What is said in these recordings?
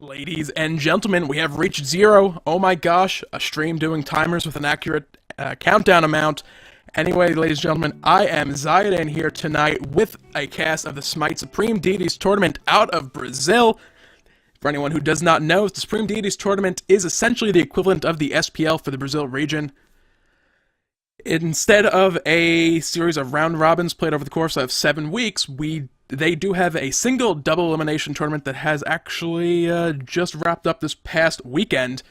Ladies and gentlemen, we have reached zero. Oh my gosh, a stream doing timers with an accurate countdown amount. Anyway, ladies and gentlemen, I am Zayden here tonight with a cast of the Smite Supreme Deities tournament out of Brazil. For anyone who does not know, the Supreme Deities tournament is essentially the equivalent of the SPL for the Brazil region. Instead of a series of round robins played over the course of 7 weeks, they do have a single double elimination tournament that has actually just wrapped up this past weekend.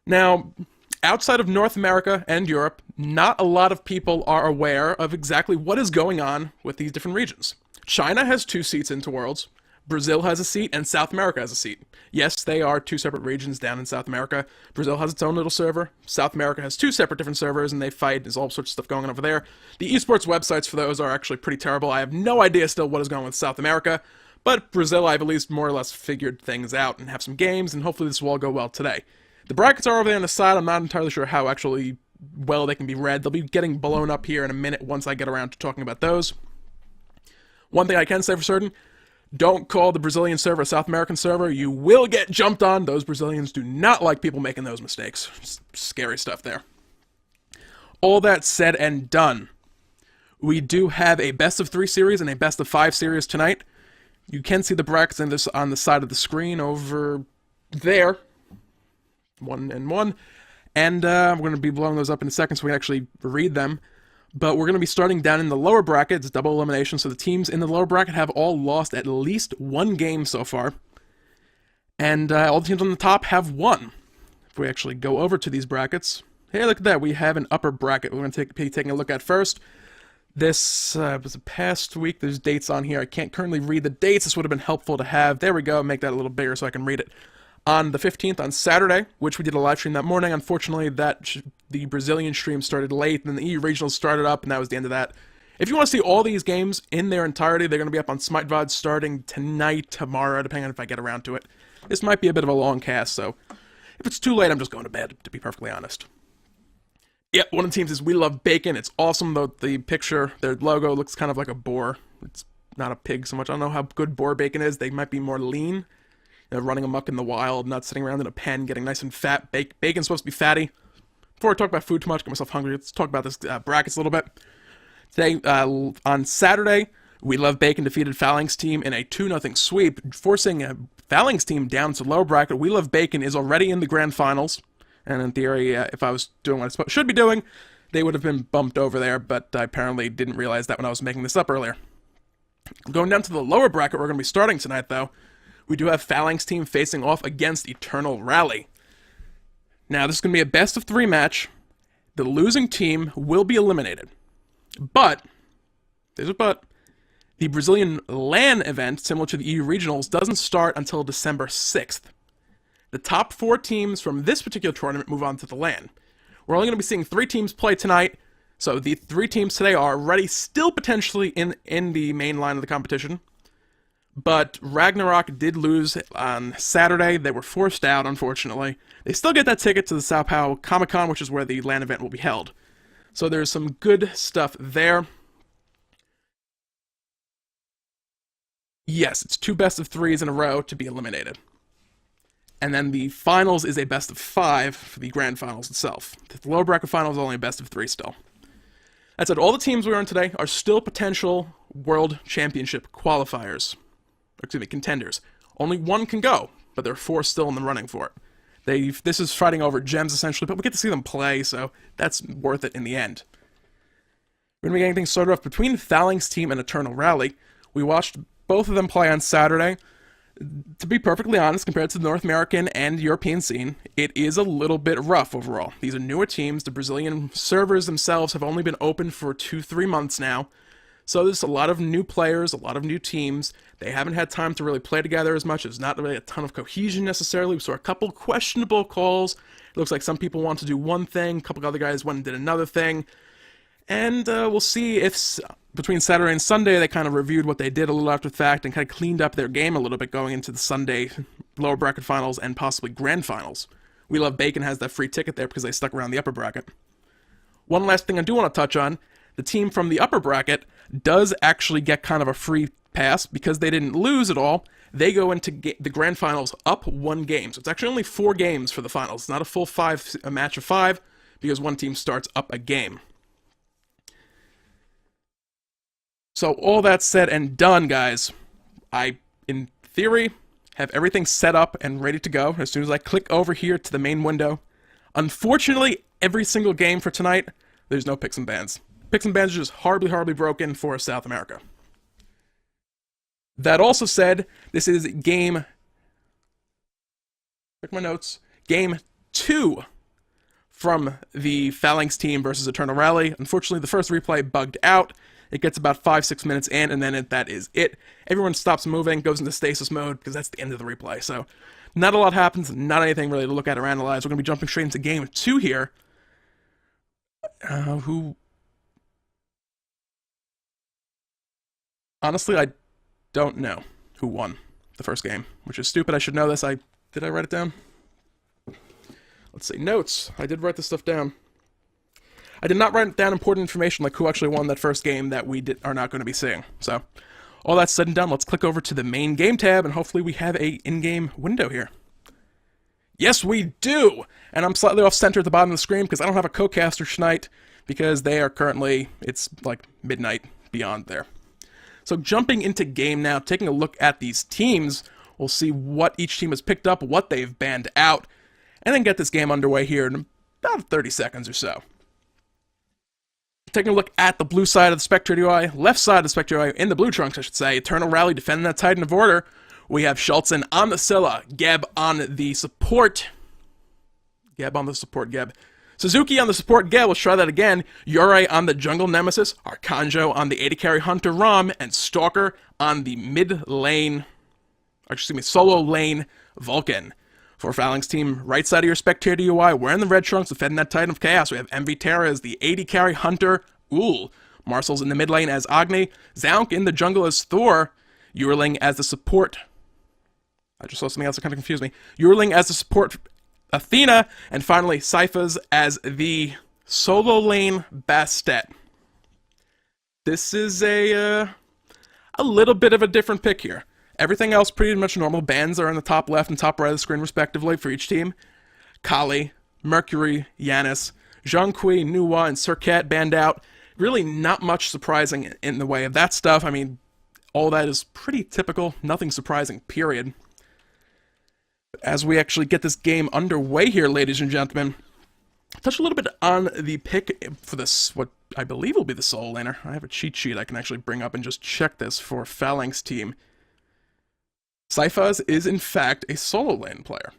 Now, outside of North America and Europe, not a lot of people are aware of exactly what is going on with these different regions. China has 2 seats into Worlds, Brazil has a seat, and South America has a seat. Yes, they are 2 separate regions down in South America. Brazil has its own little server. South America has 2 separate different servers, and they fight. There's all sorts of stuff going on over there. The esports websites for those are actually pretty terrible. I have no idea still what is going on with South America, but Brazil, I've at least more or less figured things out and have some games, and hopefully this will all go well today. The brackets are over there on the side. I'm not entirely sure how actually well they can be read. They'll be getting blown up here in a minute once I get around to talking about those. One thing I can say for certain, don't call the Brazilian server a South American server. You will get jumped on. Those Brazilians do not like people making those mistakes. Scary stuff there. All that said and done, we do have a best of 3 series and a best of 5 series tonight. You can see the brackets in this on the side of the screen over there. 1 and 1. And we're going to be blowing those up in a second so we can actually read them. But we're going to be starting down in the lower bracket. It's double elimination, so the teams in the lower bracket have all lost at least 1 game so far. And all the teams on the top have won. If we actually go over to these brackets, hey, look at that. We have an upper bracket we're going to be taking a look at first. This was the past week. There's dates on here. I can't currently read the dates. This would have been helpful to have. There we go. Make that a little bigger so I can read it. On the 15th, on Saturday, which we did a live stream that morning. Unfortunately, the Brazilian stream started late, and the EU Regionals started up, and that was the end of that. If you want to see all these games in their entirety, they're going to be up on Smite VOD starting tonight, tomorrow, depending on if I get around to it. This might be a bit of a long cast, so if it's too late, I'm just going to bed, to be perfectly honest. Yep, one of the teams is We Love Bacon. It's awesome, though the picture, their logo looks kind of like a boar. It's not a pig so much. I don't know how good boar bacon is. They might be more lean. Running amok in the wild, not sitting around in a pen, getting nice and fat. Bacon's supposed to be fatty. Before I talk about food too much, get myself hungry, let's talk about this brackets a little bit. Today, on Saturday, We Love Bacon defeated Phalanx Team in a 2-0 sweep, forcing a Phalanx Team down to the lower bracket. We Love Bacon is already in the grand finals, and in theory, if I was doing what I should be doing, they would have been bumped over there, but I apparently didn't realize that when I was making this up earlier. Going down to the lower bracket, we're going to be starting tonight, though. We do have Phalanx Team facing off against Eternal Rally. Now, this is going to be a best of 3 match. The losing team will be eliminated. But, there's a but, the Brazilian LAN event, similar to the EU Regionals, doesn't start until December 6th. The top 4 teams from this particular tournament move on to the LAN. We're only going to be seeing 3 teams play tonight, so the 3 teams today are already still potentially in the main line of the competition. But Ragnarok did lose on Saturday. They were forced out, unfortunately. They still get that ticket to the Sao Paulo Comic-Con, which is where the LAN event will be held. So there's some good stuff there. Yes, it's 2 best of 3s in a row to be eliminated. And then the finals is a best of 5 for the grand finals itself. The lower bracket finals is only a best of 3 still. That said, all the teams we're in today are still potential World Championship qualifiers. Excuse me, contenders. Only 1 can go, but there are 4 still in the running for it. This is fighting over gems, essentially, but we get to see them play, so that's worth it in the end. We're going to be getting things started off between Phalanx Team and Eternal Rally. We watched both of them play on Saturday. To be perfectly honest, compared to the North American and European scene, it is a little bit rough overall. These are newer teams. The Brazilian servers themselves have only been open for 2-3 months now. So there's a lot of new players, a lot of new teams. They haven't had time to really play together as much. There's not really a ton of cohesion necessarily. We saw a couple questionable calls. It looks like some people want to do one thing, a couple other guys went and did another thing. And we'll see if between Saturday and Sunday they kind of reviewed what they did a little after the fact and kind of cleaned up their game a little bit going into the Sunday lower bracket finals and possibly grand finals. We Love Bacon has that free ticket there because they stuck around the upper bracket. One last thing I do want to touch on, the team from the upper bracket does actually get kind of a free pass because they didn't lose at all. they go into the grand finals up 1 game. So it's actually only 4 games for the finals. It's not a full a match of 5, because one team starts up a game. So all that said and done, guys, I, in theory, have everything set up and ready to go as soon as I click over here to the main window. Unfortunately, every single game for tonight, there's no picks and bans. Picks and bans are just horribly broken for South America. That also said, this is game... Check my notes. Game 2 from the Phalanx Team versus Eternal Rally. Unfortunately, the first replay bugged out. It gets about 5-6 minutes in, and then that is it. Everyone stops moving, goes into stasis mode, because that's the end of the replay. So, not a lot happens, not anything really to look at or analyze. We're going to be jumping straight into game 2 here. Honestly, I don't know who won the first game, which is stupid. I should know this. Did I write it down? Let's see. Notes. I did write this stuff down. I did not write down important information like who actually won that first game that we are not going to be seeing. So, all that said and done, let's click over to the main game tab, and hopefully we have a in-game window here. Yes, we do! And I'm slightly off-center at the bottom of the screen because I don't have a co-caster tonight, because they are currently, it's like midnight beyond there. So jumping into game now, taking a look at these teams, we'll see what each team has picked up, what they've banned out, and then get this game underway here in about 30 seconds or so. Taking a look at the blue side of the spectator UI, left side of the spectator UI, in the blue trunks, I should say, Eternal Rally defending that Titan of Order. We have Schultzen on the Scylla, Geb on the support. Suzuki on the support Geb, let's try that again. Yurei on the Jungle Nemesis, Arcanjo on the AD carry Hunter Rom, and Stalker on the solo lane Vulcan. For Phalanx Team, right side of your spectator UI, wearing the red trunks, defending that Titan of Chaos. We have MV Terra as the AD carry Hunter Ul. Marcel's in the mid lane as Agni. Zaunk in the jungle as Thor. Yurling as the support. I just saw something else that kind of confused me. Yurling as the support Athena. And finally, Syphas as the solo lane Bastet. This is a little bit of a different pick here. Everything else pretty much normal. Bans are in the top left and top right of the screen, respectively, for each team. Kali, Mercury, Yanis, Zhongqi, Nuwa, and Serket banned out. Really not much surprising in the way of that stuff. I mean, all that is pretty typical. Nothing surprising, period. But as we actually get this game underway here, ladies and gentlemen, touch a little bit on the pick for this, what I believe will be the solo laner. I have a cheat sheet I can actually bring up and just check this for Phalanx Team. Syphas is, in fact, a solo lane player.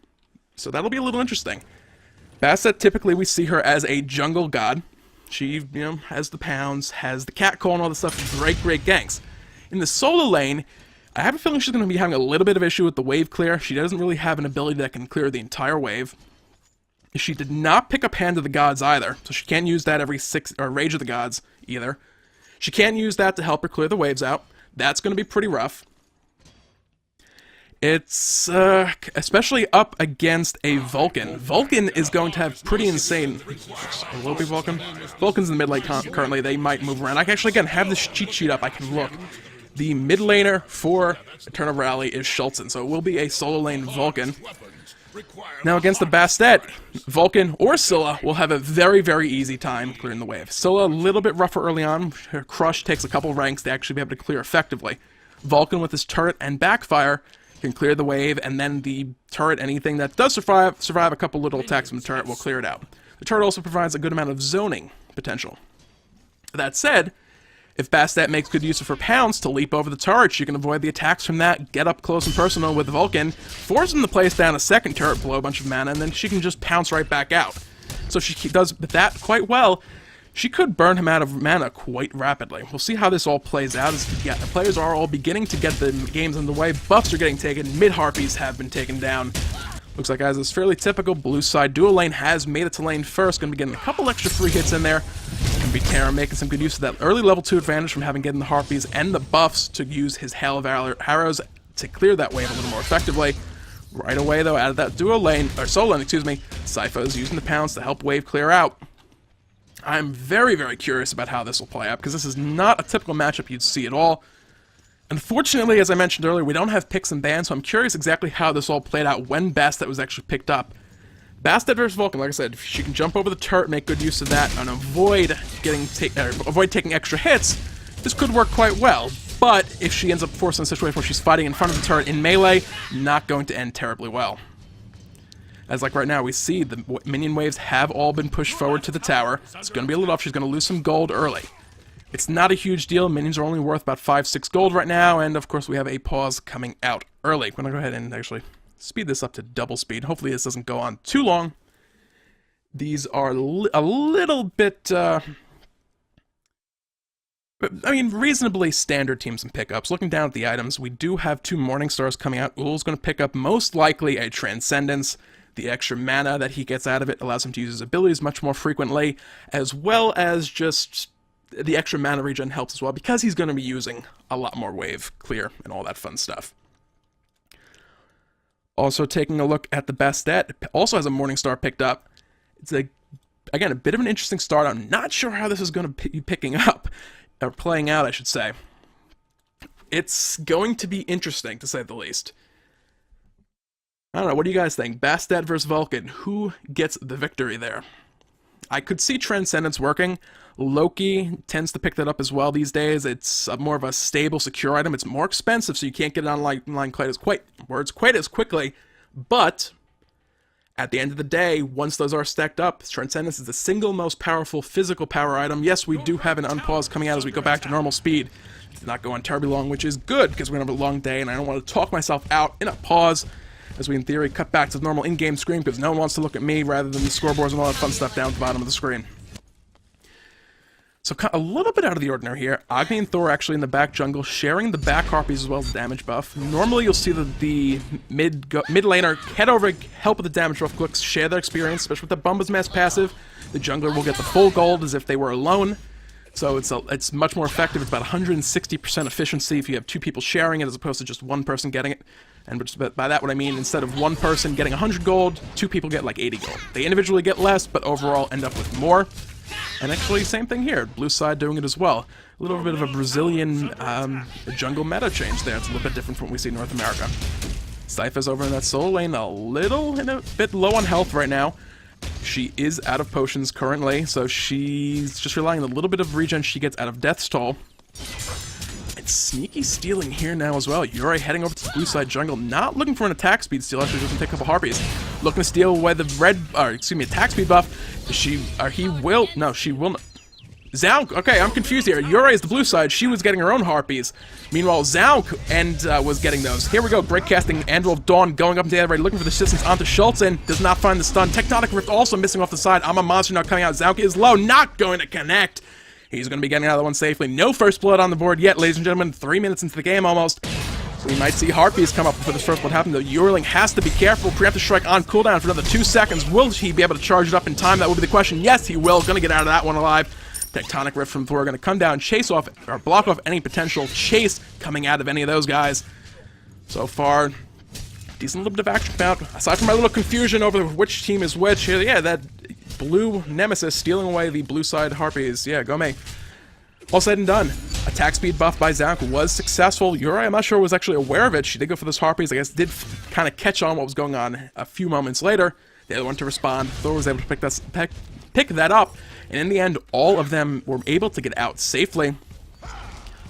So that'll be a little interesting. Bastet, typically we see her as a jungle god. She, has the pounds, has the cat call and all this stuff. Great ganks. In the solo lane, I have a feeling she's going to be having a little bit of issue with the wave clear. She doesn't really have an ability that can clear the entire wave. She did not pick up Hand of the Gods either, so she can't use that or Rage of the Gods either. She can't use that to help her clear the waves out. That's going to be pretty rough. It's, especially up against a Vulcan. Vulcan is going to have pretty insane... Will it be Vulcan? Vulcan's in the mid lane currently. They might move around. I can actually, again, have this cheat sheet up. I can look. The mid laner for Eternal Rally is Schultzen, so it will be a solo lane Vulcan. Now against the Bastet, Vulcan or Scylla will have a very easy time clearing the wave. Scylla, a little bit rougher early on. Her Crush takes a couple ranks to actually be able to clear effectively. Vulcan with his turret and backfire can clear the wave, and then the turret, anything that does survive a couple little attacks from the turret will clear it out. The turret also provides a good amount of zoning potential. That said, if Bastet makes good use of her pounds to leap over the turret, she can avoid the attacks from that, get up close and personal with Vulcan, force him to place down a second turret, blow a bunch of mana, and then she can just pounce right back out. So if she does that quite well, she could burn him out of mana quite rapidly. We'll see how this all plays out as the players are all beginning to get the games underway. Buffs are getting taken. Mid-harpies have been taken down. Looks like, as is fairly typical, blue side dual lane has made it to lane first. Going to be getting a couple extra free hits in there. Going to be Terra making some good use of that early level 2 advantage from having getting the harpies and the buffs to use his Hail of Arrows to clear that wave a little more effectively. Right away, though, out of that dual lane, or solo lane, excuse me, Sypha is using the pounds to help wave clear out. I'm very curious about how this will play out, because this is not a typical matchup you'd see at all. Unfortunately, as I mentioned earlier, we don't have picks and bans, so I'm curious exactly how this all played out when Bastet was actually picked up. Bastet versus Vulcan, like I said, if she can jump over the turret, make good use of that, and avoid taking extra hits, this could work quite well. But if she ends up forced in a situation where she's fighting in front of the turret in melee, not going to end terribly well. As like right now, we see the minion waves have all been pushed forward to the tower. It's going to be a little off. She's going to lose some gold early. It's not a huge deal. Minions are only worth about 5-6 gold right now, and of course we have a pause coming out early. I'm going to go ahead and actually speed this up to double speed. Hopefully this doesn't go on too long. These are a little bit, reasonably standard teams and pickups. Looking down at the items, we do have 2 Morning Stars coming out. Ul's going to pick up most likely a Transcendence. The extra mana that he gets out of it allows him to use his abilities much more frequently, as well as just the extra mana regen helps as well, because he's going to be using a lot more wave clear and all that fun stuff. Also taking a look at the Bastet, also has a Morning Star picked up. It's again a bit of an interesting start. I'm not sure how this is going to be picking up, or playing out, I should say. It's going to be interesting, to say the least. I don't know, what do you guys think? Bastet versus Vulcan, who gets the victory there? I could see Transcendence working. Loki tends to pick that up as well these days. It's more of a stable, secure item. It's more expensive, so you can't get it online quite as quickly. But at the end of the day, once those are stacked up, Transcendence is the single most powerful physical power item. Yes, we do have an unpause coming out as we go back to normal speed. It's not going terribly long, which is good, because we're going to have a long day, and I don't want to talk myself out in a pause, as we, in theory, cut back to the normal in-game screen, because no one wants to look at me rather than the scoreboards and all that fun stuff down at the bottom of the screen. So a little bit out of the ordinary here. Agni and Thor actually in the back jungle, sharing the back Harpies as well as the damage buff. Normally you'll see the mid laner head over, help with the damage buff clicks, share their experience, especially with the Bumba's Mass passive. The jungler will get the full gold as if they were alone. So it's much more effective. It's about 160% efficiency if you have 2 people sharing it as opposed to just 1 person getting it. And by that what I mean, instead of 1 person getting 100 gold, 2 people get like 80 gold. They individually get less, but overall end up with more. And actually, same thing here. Blue side doing it as well. A little bit of a Brazilian jungle meta change there. It's a little bit different from what we see in North America. Sypha's over in that solo lane, a bit low on health right now. She is out of potions currently, so she's just relying on a little bit of regen she gets out of Death's Toll. It's sneaky stealing here now as well. Yuri heading over to the blue side jungle, not looking for an attack speed steal, actually just take a couple Harpies. Looking to steal away the attack speed buff. She will not. Zaunk, okay, I'm confused here. Yuri is the blue side, she was getting her own Harpies. Meanwhile, Zaunk was getting those. Here we go, great casting, Anvil of Dawn going up into the right, looking for the assistance onto Schultz, and does not find the stun. Tectonic Rift also missing off the side. I'm a monster now coming out. Zaunk is low, not going to connect. He's going to be getting out of that one safely. No first blood on the board yet, ladies and gentlemen. 3 minutes into the game almost. So we might see Harpies come up before this first blood happens, though. Yurling has to be careful. Preemptive strike on cooldown for another 2 seconds. Will he be able to charge it up in time? That will be the question. Yes, he will. Going to get out of that one alive. Tectonic Rift from Thor going to come down, chase off, or block off any potential chase coming out of any of those guys. So far, decent little bit of action found. Aside from my little confusion over which team is which, yeah, that blue Nemesis stealing away the blue side Harpies. Yeah, go me. All said and done. Attack speed buff by Zaunk was successful. Yuri, I'm not sure, was actually aware of it. She did go for those Harpies. I guess did kind of catch on what was going on a few moments later. The other one to respond. Thor was able to pick that up. And in the end, all of them were able to get out safely.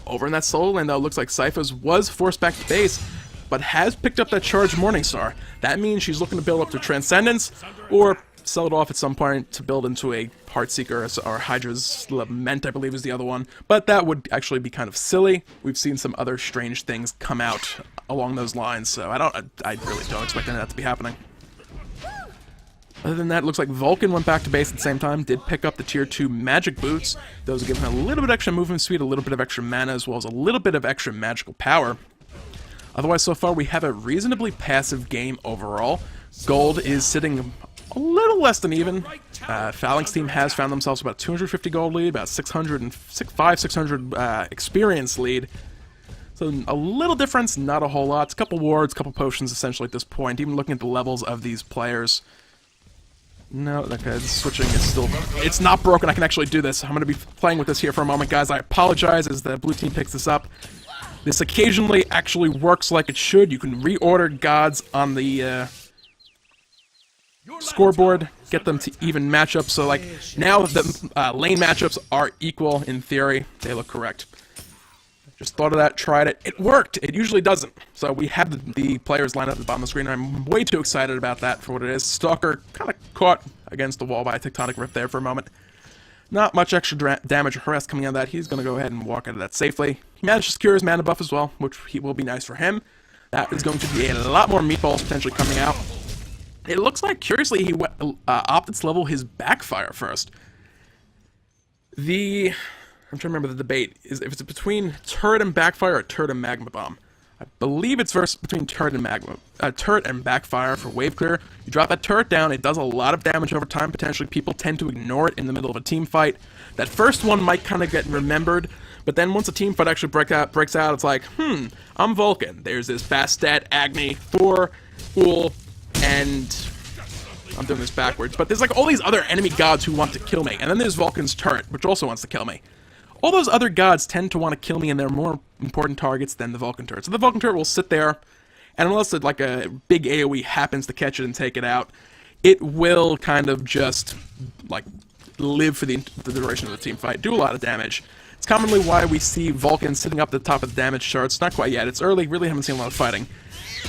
Over in that solo lane, though, it looks like Sypha's was forced back to base, but has picked up that charged Morningstar. That means she's looking to build up to Transcendence, or sell it off at some point to build into a Heartseeker, or Hydra's Lament, I believe is the other one. But that would actually be kind of silly. We've seen some other strange things come out along those lines, so I really don't expect any of that to be happening. Other than that, it looks like Vulcan went back to base at the same time, did pick up the tier 2 magic boots. Those give him a little bit extra movement speed, a little bit of extra mana, as well as a little bit of extra magical power. Otherwise, so far, we have a reasonably passive game overall. Gold is sitting a little less than even. Phalanx Team has found themselves about 250 gold lead, about 600 experience lead. So a little difference, not a whole lot. It's a couple wards, a couple potions essentially at this point, even looking at the levels of these players. No, okay, the switching is still... It's not broken, I can actually do this. I'm going to be playing with this here for a moment, guys. I apologize as the blue team picks this up. This occasionally actually works like it should. You can reorder gods on the scoreboard, get them to even matchups. So like now the lane matchups are equal in theory. They look correct. Just thought of that, tried it. It worked. It usually doesn't. So we have the players lined up at the bottom of the screen. I'm way too excited about that for what it is. Stalker kind of caught against the wall by a tectonic rift there for a moment. Not much extra damage or harass coming out of that. He's going to go ahead and walk out of that safely. He managed to secure his mana buff as well, which will be nice for him. That is going to be a lot more meatballs potentially coming out. It looks like, curiously, he opted to level his backfire first. I'm trying to remember the debate. Is if it's between turret and backfire or turret and magma bomb. I believe it's between turret and backfire for wave clear. You drop that turret down, it does a lot of damage over time. Potentially, people tend to ignore it in the middle of a team fight. That first one might kind of get remembered, but then once a team fight actually breaks out, it's like, I'm Vulcan. There's this Bastet, Agni, Thor, Ul, and I'm doing this backwards, but there's like all these other enemy gods who want to kill me, and then there's Vulcan's turret, which also wants to kill me. All those other gods tend to want to kill me, and they're more important targets than the Vulcan turret. So the Vulcan turret will sit there, and unless like a big AoE happens to catch it and take it out, it will kind of just like live for the duration of the team fight, do a lot of damage. It's commonly why we see Vulcan sitting up at the top of the damage charts. Not quite yet. It's early. Really haven't seen a lot of fighting.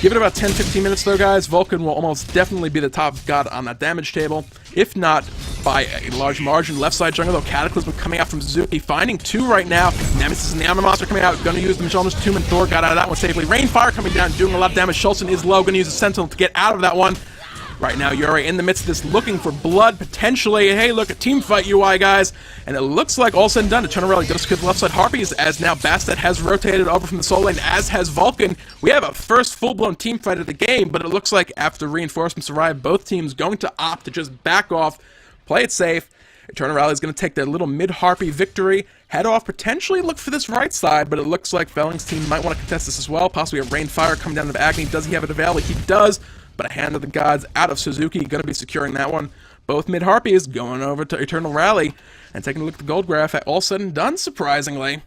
Give it about 10-15 minutes though, guys. Vulcan will almost definitely be the top god on that damage table, if not by a large margin. Left side jungle though, Cataclysm coming out from Suzuki, finding two right now. Nemesis and the Armor Monster coming out, gonna use the Magellan's Tomb, and Thor got out of that one safely. Rainfire coming down, doing a lot of damage. Schultzen is low, gonna use a Sentinel to get out of that one. Right now, Yuri in the midst of this, looking for blood, potentially. Hey, look, a team fight UI, guys. And it looks like all said and done, Eternal Rally does kill the left side Harpies, as now Bastet has rotated over from the soul lane, as has Vulcan. We have a first full-blown team fight of the game, but it looks like after reinforcements arrive, both teams going to opt to just back off, play it safe. Eternal Rally is going to take their little mid-Harpy victory, head off, potentially look for this right side, but it looks like Phalanx Team might want to contest this as well. Possibly a Rainfire coming down to Agni. Does he have it available? He does. But a Hand of the Gods out of Suzuki, going to be securing that one. Both mid-Harpies going over to Eternal Rally. And taking a look at the gold graph, all said and done, surprisingly,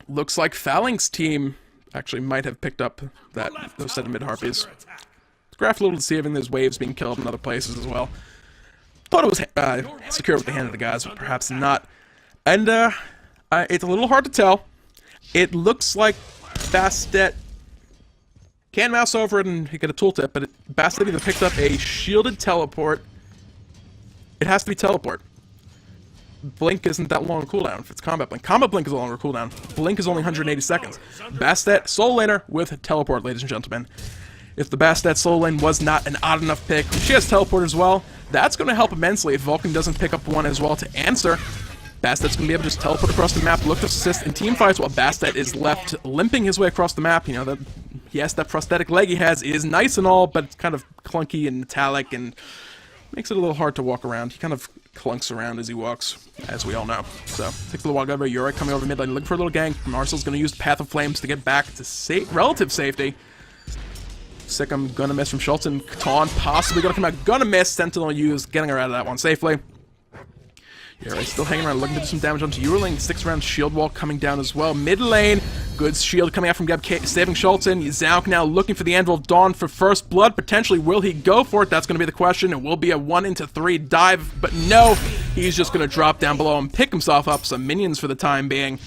looks like Phalanx Team actually might have picked up those set of mid-Harpies. This graph a little deceiving, there's waves being killed in other places as well. Thought it was secure with the Hand of the Gods, but perhaps not. And it's a little hard to tell. It looks like Bastet can mouse over it and get a tooltip, but Bastet either picked up a shielded teleport. It has to be teleport. Blink isn't that long a cooldown if it's combat blink. Combat blink is a longer cooldown. Blink is only 180 seconds. Bastet, soul laner with teleport, ladies and gentlemen. If the Bastet soul lane was not an odd enough pick, she has teleport as well. That's going to help immensely if Vulcan doesn't pick up one as well to answer. Bastet's going to be able to just teleport across the map, look to assist in team fights while Bastet is left limping his way across the map. You know, yes, that prosthetic leg he has is nice and all, but it's kind of clunky and metallic and makes it a little hard to walk around. He kind of clunks around as he walks, as we all know. So, takes a little while over. Yuri coming over mid lane, looking for a little gank. Marcel's going to use Path of Flames to get back to relative safety. Sikkim gonna miss from Schultzen. Taunt possibly gonna come out. Gonna miss. Sentinel used, getting her out of that one safely. Yuri still hanging around, looking to do some damage onto Yurling. 6-round shield wall coming down as well. Mid lane, good shield coming out from Geb, saving Schultzen. Zauk now looking for the Anvil of Dawn for first blood. Potentially, will he go for it? That's going to be the question. It will be a 1-into-3 dive, but no, he's just going to drop down below and pick himself up some minions for the time being.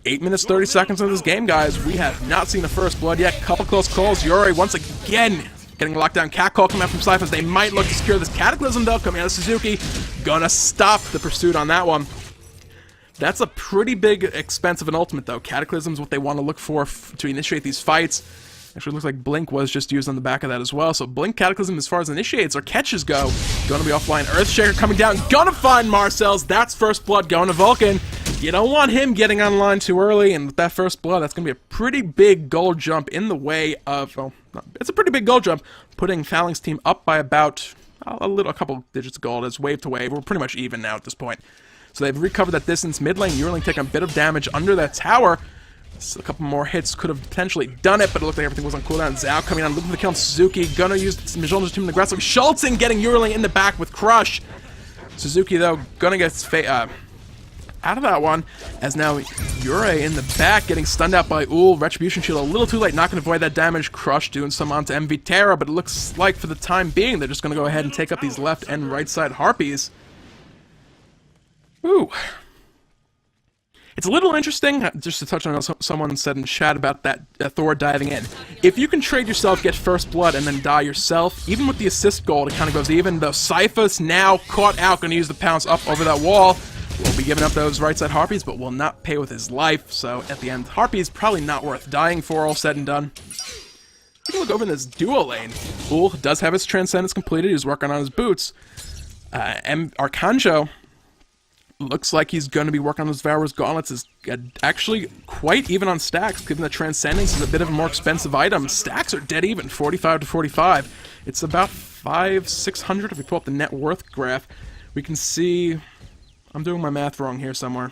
8 minutes, 30 seconds into this game, guys. We have not seen the first blood yet. Couple close calls. Yuri once again getting locked down. Cat call coming out from Cyphers. They might look to secure this Cataclysm, though, coming out of Suzuki. Gonna stop the pursuit on that one. That's a pretty big expense of an ultimate, though. Cataclysm's what they want to look for to initiate these fights. Actually, looks like Blink was just used on the back of that as well. So Blink Cataclysm, as far as initiates or catches go, gonna be offline. Earthshaker coming down. Gonna find Marcel's. That's first blood going to Vulcan. You don't want him getting online too early, and with that first blood, that's going to be a pretty big goal jump in the way of, well, it's a pretty big goal jump, putting Phalanx Team up by about a couple digits of gold. It's wave to wave. We're pretty much even now at this point. So they've recovered that distance. Mid lane, Yurling taking a bit of damage under that tower. So a couple more hits could have potentially done it, but it looked like everything was on cooldown. Zhao coming on, looking for the kill on Suzuki. Gonna use Magellan's Tomb aggressively. Schultzen getting Yurling in the back with Crush. Suzuki, though, gonna get out of that one, as now Yurei in the back getting stunned out by Ull. Retribution Shield a little too late, not going to avoid that damage. Crush doing some onto MV Terra, but it looks like for the time being they're just going to go ahead and take up these left and right side Harpies. Ooh. It's a little interesting, just to touch on what someone said in chat about that Thor diving in. If you can trade yourself, get first blood, and then die yourself, even with the assist gold, it kind of goes even, though Syphus now caught out, going to use the pounce up over that wall. Will be giving up those right side Harpies, but will not pay with his life, so at the end, Harpies probably not worth dying for, all said and done. We can look over in this duo lane. Ull does have his Transcendence completed, he's working on his boots. Arcanjo looks like he's going to be working on those Devourer's Gauntlets. Is actually quite even on stacks, given that Transcendence is a bit of a more expensive item. Stacks are dead even, 45 to 45. It's about 500-600 if we pull up the net worth graph. We can see... I'm doing my math wrong here somewhere.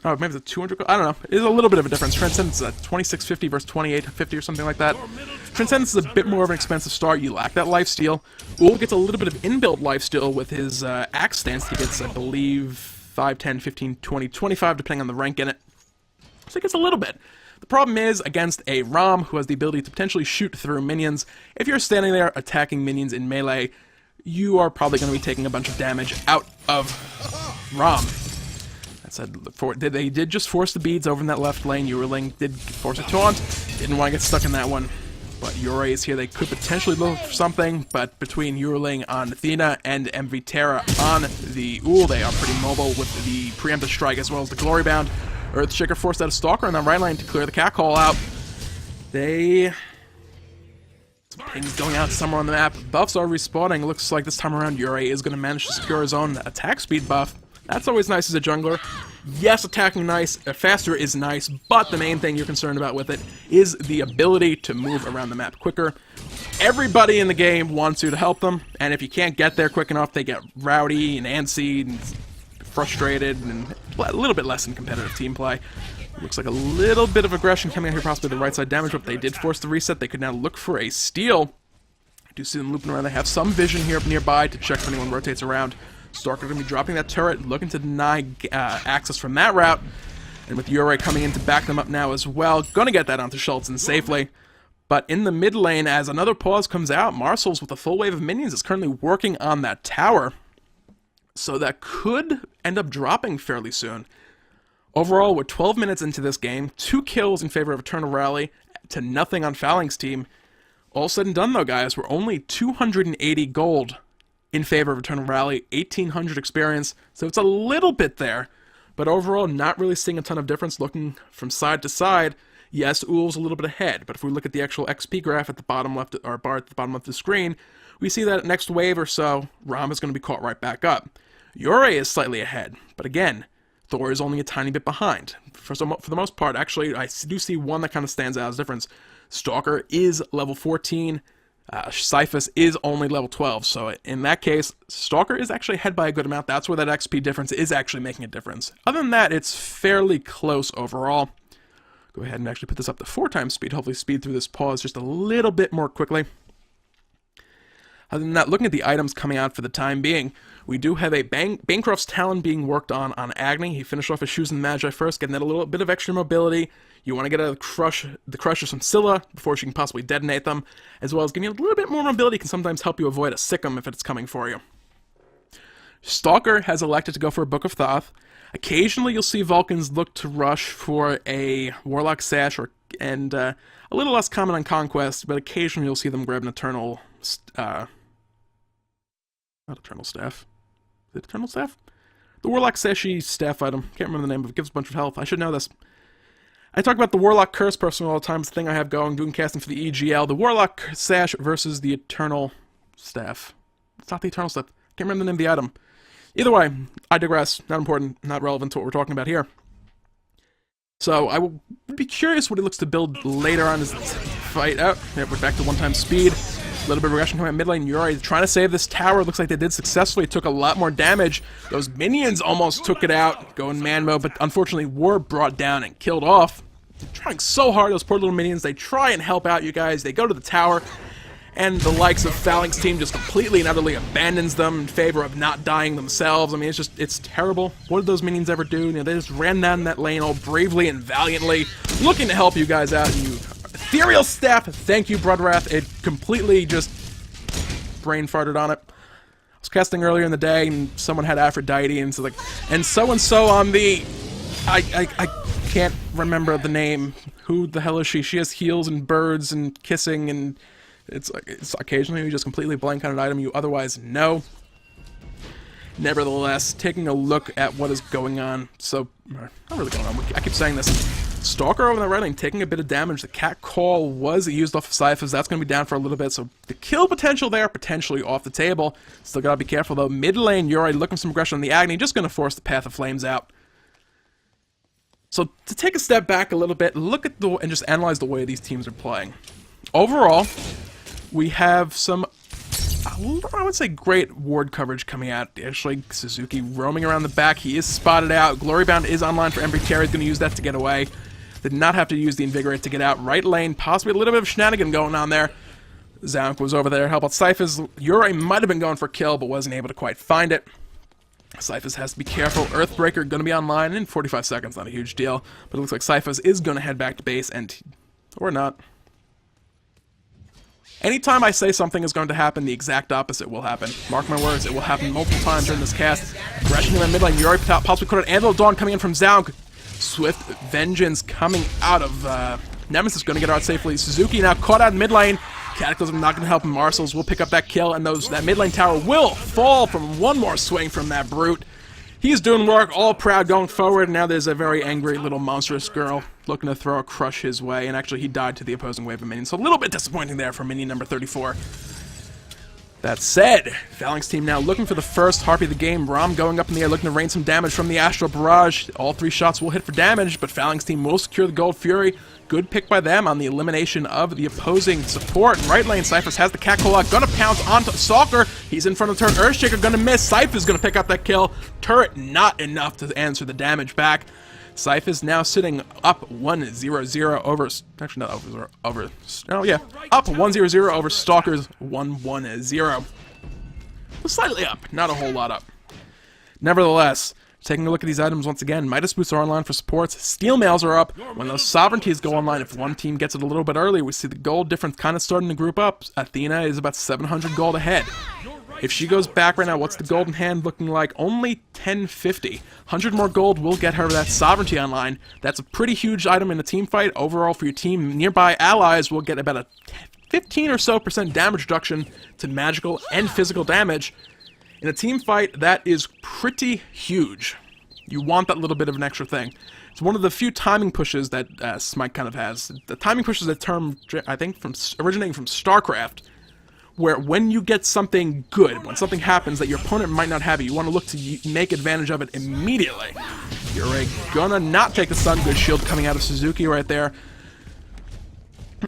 Oh, maybe it's a 200... I don't know. It's a little bit of a difference. Transcendence is at 2650 versus 2850 or something like that. Transcendence is a bit more of an expensive start. You lack that lifesteal. Ull gets a little bit of inbuilt lifesteal with his axe stance. He gets, I believe, 5, 10, 15, 20, 25, depending on the rank in it. So he gets a little bit. The problem is, against a Rom who has the ability to potentially shoot through minions, if you're standing there attacking minions in melee, you are probably going to be taking a bunch of damage out of Rom. They did just force the beads over in that left lane. Yuerling did force a taunt. Didn't want to get stuck in that one. But Yurei is here. They could potentially look for something, but between Yuerling on Athena and MV Terra on the Ull, they are pretty mobile with the preemptive strike as well as the glory bound. Earthshaker forced out a Stalker on that right lane to clear the cat call out. Some pings going out somewhere on the map. Buffs are respawning. Looks like this time around Yurei is going to manage to secure his own attack speed buff. That's always nice as a jungler. Yes, attacking faster is nice, but the main thing you're concerned about with it is the ability to move around the map quicker. Everybody in the game wants you to help them, and if you can't get there quick enough, they get rowdy and antsy and frustrated and a little bit less in competitive team play. Looks like a little bit of aggression coming out here, possibly the right side damage, but they did force the reset. They could now look for a steal. I do see them looping around. They have some vision here up nearby to check if anyone rotates around. Stalker going to be dropping that turret, looking to deny access from that route. And with Yurei coming in to back them up now as well, going to get that onto Schultzen safely. But in the mid lane, as another pause comes out, Marcel's with a full wave of minions is currently working on that tower. So that could end up dropping fairly soon. Overall, we're 12 minutes into this game, 2 kills in favor of Eternal Rally to nothing on Phalanx Team. All said and done though, guys, we're only 280 gold in favor of Eternal Rally, 1800 experience, so it's a little bit there, but overall not really seeing a ton of difference. Looking from side to side, yes, Ull's a little bit ahead, but if we look at the actual XP graph at the bottom left, or bar at the bottom of the screen, we see that next wave or so, Rom is going to be caught right back up. Yurei is slightly ahead, but again, Thor is only a tiny bit behind. For the most part, actually, I do see one that kind of stands out as a difference. Stalker is level 14, Syphus is only level 12, so in that case, Stalker is actually ahead by a good amount. That's where that XP difference is actually making a difference. Other than that, it's fairly close overall. Go ahead and actually put this up to 4 times speed, hopefully speed through this pause just a little bit more quickly. Other than that, looking at the items coming out for the time being, we do have a Bancroft's Talon being worked on Agni. He finished off his Shoes and Magi first, getting that a little bit of extra mobility. You want to get the Crushers from Scylla before she can possibly detonate them, as well as giving you a little bit more mobility can sometimes help you avoid a Sikkim if it's coming for you. Stalker has elected to go for a Book of Thoth. Occasionally you'll see Vulcans look to rush for a Warlock Sash, and a little less common on Conquest, but occasionally you'll see them grab an Eternal... not Eternal Staff. Is it Eternal Staff? The Warlock Sashy staff item. Can't remember the name, but it gives a bunch of health. I should know this. I talk about the Warlock Curse personally all the time. It's the thing I have going, doing casting for the EGL. The Warlock Sash versus the Eternal Staff. It's not the Eternal Staff. Can't remember the name of the item. Either way, I digress. Not important, not relevant to what we're talking about here. So, I will be curious what he looks to build later on his fight. Oh, yeah, we're back to 1-time speed. A little bit of regression coming out mid lane. Yurei trying to save this tower. Looks like they did successfully. Took a lot more damage. Those minions almost took it out. Going man mode, but unfortunately were brought down and killed off. They're trying so hard, those poor little minions. They try and help out you guys. They go to the tower, and the likes of Phalanx Team just completely and utterly abandons them in favor of not dying themselves. I mean, it's terrible. What did those minions ever do? You know, they just ran down that lane all bravely and valiantly, looking to help you guys out, and you ethereal staff, thank you, Bloodwrath. It completely just brain farted on it. I was casting earlier in the day, and someone had Aphrodite, and so like, and so on the, I can't remember the name. Who the hell is she? She has heals and birds and kissing, and it's like, it's occasionally you just completely blank on an item you otherwise know. Nevertheless, taking a look at what is going on, so, not really going on, I keep saying this. Stalker over the right lane taking a bit of damage. The cat call was used off of Cyphers. That's going to be down for a little bit, so the kill potential there, potentially off the table. Still got to be careful, though. Mid lane, Yuri looking for some aggression on the Agony, just going to force the Path of Flames out. So, to take a step back a little bit, look at and just analyze the way these teams are playing. Overall, we have some, I would say, great ward coverage coming out. Actually, Suzuki roaming around the back. He is spotted out. Glorybound is online for Ember Terry. He's going to use that to get away. Did not have to use the Invigorate to get out. Right lane, possibly a little bit of shenanigan going on there. Zaunk was over there. How about Cyphers? Yuri might have been going for a kill, but wasn't able to quite find it. Cyphers has to be careful. Earthbreaker going to be online in 45 seconds. Not a huge deal. But it looks like Cyphers is going to head back to base, and or not. Anytime I say something is going to happen, the exact opposite will happen. Mark my words, it will happen multiple times during this cast. Aggression in the mid lane. Yuri possibly could have Anvil Dawn coming in from Zaunk. Swift Vengeance coming out of Nemesis, going to get out safely. Suzuki now caught out in mid lane. Cataclysm not going to help him. Marcel's will pick up that kill, and that mid lane tower will fall from one more swing from that brute. He's doing work, all proud going forward, and now there's a very angry little monstrous girl looking to throw a crush his way, and actually he died to the opposing wave of minions, so a little bit disappointing there for minion number 34. That said, Phalanx Team now looking for the first Harpy of the game. Rom going up in the air, looking to rain some damage from the Astral Barrage. All 3 shots will hit for damage, but Phalanx Team will secure the Gold Fury. Good pick by them on the elimination of the opposing support. In right lane, Cyphers has the cat call out, gonna pounce onto Stalker. He's in front of the turret. Earthshaker gonna miss. Cypher's gonna pick up that kill. Turret not enough to answer the damage back. Cyphers now sitting up 1-0-0 over, actually not over, oh yeah, up 1-0-0 over Stalkers 1-1-0. Slightly up, not a whole lot up. Nevertheless, taking a look at these items once again, Midas Boots are online for supports, Steel Mails are up. When those Sovereignties go online, if one team gets it a little bit early, we see the gold difference kind of starting to group up. Athena is about 700 gold ahead. If she goes back right now, what's the golden hand looking like? Only 1050. 100 more gold will get her that Sovereignty online. That's a pretty huge item in a team fight. Overall, for your team, nearby allies will get about a 15 or so % damage reduction to magical and physical damage. In a team fight, that is pretty huge. You want that little bit of an extra thing. It's one of the few timing pushes that Smite kind of has. The timing push is a term, I think, originating from StarCraft, where when you get something good, when something happens that your opponent might not have, you want to look to make advantage of it immediately. You're gonna not take the Sun Good Shield coming out of Suzuki right there.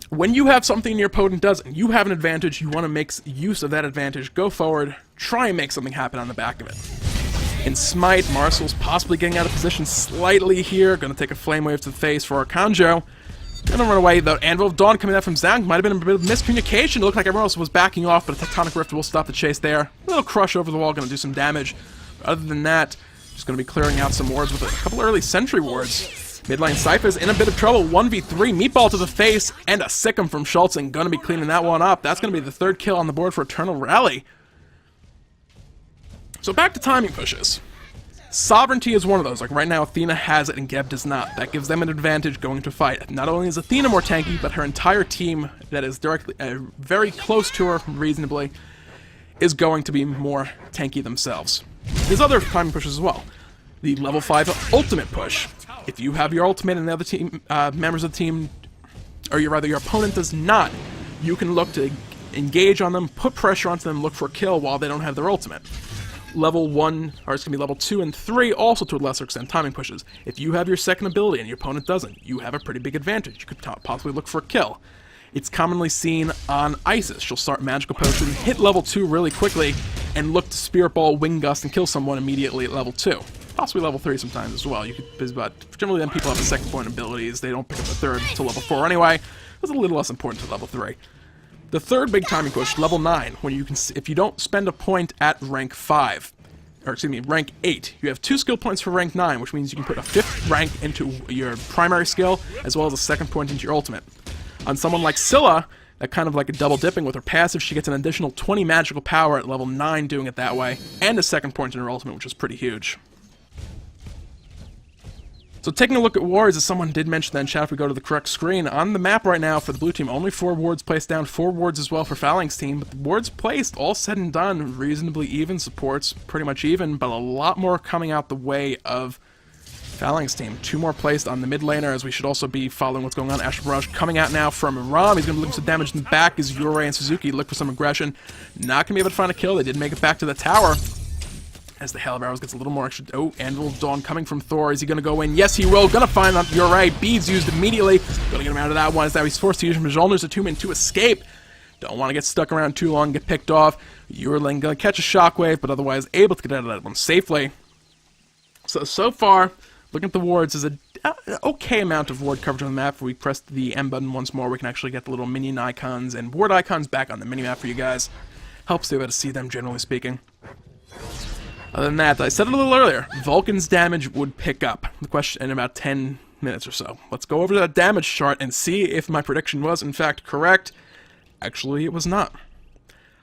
When you have something your opponent doesn't, you have an advantage, you want to make use of that advantage, go forward, try and make something happen on the back of it. In Smite, Marcel's possibly getting out of position slightly here, gonna take a Flame Wave to the face for Arkanjo. Gonna run away, though. Anvil of Dawn coming out from Zaunk. Might have been a bit of miscommunication. It looked like everyone else was backing off, but a Tectonic Rift will stop the chase there. A little crush over the wall, gonna do some damage. But other than that, just gonna be clearing out some wards with a couple early sentry wards. Mid lane Cypher's in a bit of trouble. 1v3, Meatball to the face, and a Sick'em from Schultz, and gonna be cleaning that one up. That's gonna be the 3rd kill on the board for Eternal Rally. So back to timing pushes. Sovereignty is one of those. Like right now, Athena has it and Geb does not. That gives them an advantage going to fight. Not only is Athena more tanky, but her entire team that is directly, very close to her reasonably, is going to be more tanky themselves. There's other timing pushes as well. The level 5 ultimate push. If you have your ultimate and the other team members of the team, or your opponent does not, you can look to engage on them, put pressure onto them, look for a kill while they don't have their ultimate. Level 1, or it's going to be level 2 and 3, also to a lesser extent, timing pushes. If you have your second ability and your opponent doesn't, you have a pretty big advantage. You could possibly look for a kill. It's commonly seen on Isis. She'll start Magical Potion, hit level 2 really quickly, and look to Spirit Ball, Wing Gust, and kill someone immediately at level 2. Possibly level 3 sometimes as well. But generally then people have the second point abilities. They don't pick up the third to level 4 anyway. It's a little less important to level 3. The third big timing push, level 9, when you can, if you don't spend a point at rank 5, or excuse me, rank 8, you have 2 skill points for rank 9, which means you can put a 5th rank into your primary skill, as well as a 2nd point into your ultimate. On someone like Scylla, that kind of like a double dipping with her passive, she gets an additional 20 magical power at level 9 doing it that way, and a 2nd point in her ultimate, which is pretty huge. So taking a look at wards, as someone did mention that in chat if we go to the correct screen, on the map right now for the blue team, only 4 wards placed down, 4 wards as well for Phalanx Team, but the wards placed, all said and done, reasonably even, supports pretty much even, but a lot more coming out the way of Phalanx Team. 2 more placed on the mid laner, as we should also be following what's going on. Astral Barrage coming out now from Ram. He's going to look for some damage in the back as Yurei and Suzuki look for some aggression. Not going to be able to find a kill. They did make it back to the tower. As the Hail of Arrows gets a little more extra... Oh, Anvil of Dawn coming from Thor. Is he going to go in? Yes, he will. Going to find out Yurei. Beads used immediately. Going to get him out of that one. As now he's forced to use Mjolnir's attunement to escape. Don't want to get stuck around too long, get picked off. Yurei going to catch a shockwave, but otherwise able to get out of that one safely. So far, looking at the wards, is an okay amount of ward coverage on the map. If we press the M button once more, we can actually get the little minion icons and ward icons back on the minimap for you guys. Helps to be able to see them, generally speaking. Other than that, I said it a little earlier, Vulcan's damage would pick up. The question in about 10 minutes or so. Let's go over to that damage chart and see if my prediction was, in fact, correct. Actually, it was not.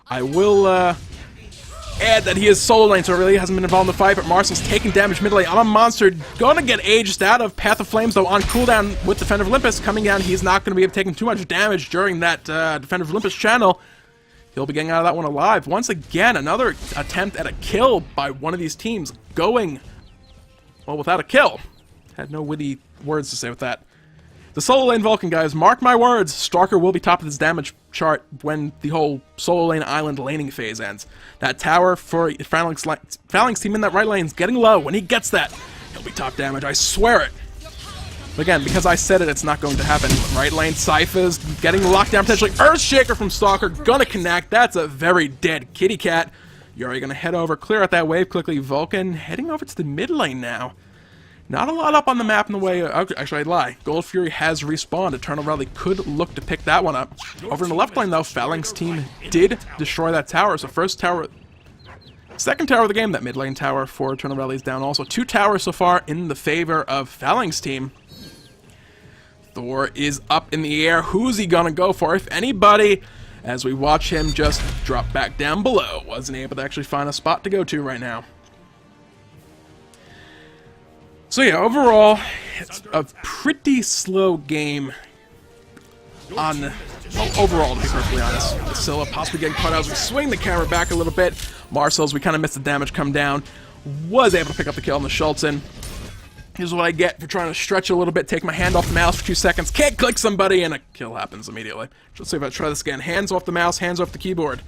I will add that he is solo lane, so really hasn't been involved in the fight, but Marcel's taking damage mid lane on a monster. Going to get aged out of Path of Flames, though, on cooldown with Defender of Olympus. Coming down, he's not going to be taking too much damage during that Defender of Olympus channel. He'll be getting out of that one alive. Once again, another attempt at a kill by one of these teams going, well, without a kill. Had no witty words to say with that. The solo lane Vulcan, guys, mark my words, Starker will be top of this damage chart when the whole solo lane island laning phase ends. That tower for Phalanx Team in that right lane is getting low. When he gets that, he'll be top damage, I swear it. But again, because I said it, it's not going to happen. Right lane, Sypha's getting locked down potentially. Earthshaker from Stalker, gonna connect. That's a very dead kitty cat. Yuri gonna head over, clear out that wave quickly. Vulcan heading over to the mid lane now. Not a lot up on the map in the way... actually, I'd lie. Gold Fury has respawned. Eternal Rally could look to pick that one up. Over in the left lane, though, Phalanx Team did destroy that tower. So first tower... Second tower of the game, that mid lane tower for Eternal Rally is down also. 2 towers so far in the favor of Phalanx Team. Thor is up in the air. Who's he gonna go for, if anybody? As we watch him just drop back down below. Wasn't able to actually find a spot to go to right now. So yeah, overall, it's a pretty slow game on... Well, overall, to be perfectly honest. Scylla possibly getting caught out as we swing the camera back a little bit. Marcel's, we kind of missed the damage come down. Was able to pick up the kill on the Schultzen. Here's what I get for trying to stretch a little bit, take my hand off the mouse for 2 seconds, can't click somebody, and a kill happens immediately. Let's see if I try this again. Hands off the mouse, hands off the keyboard.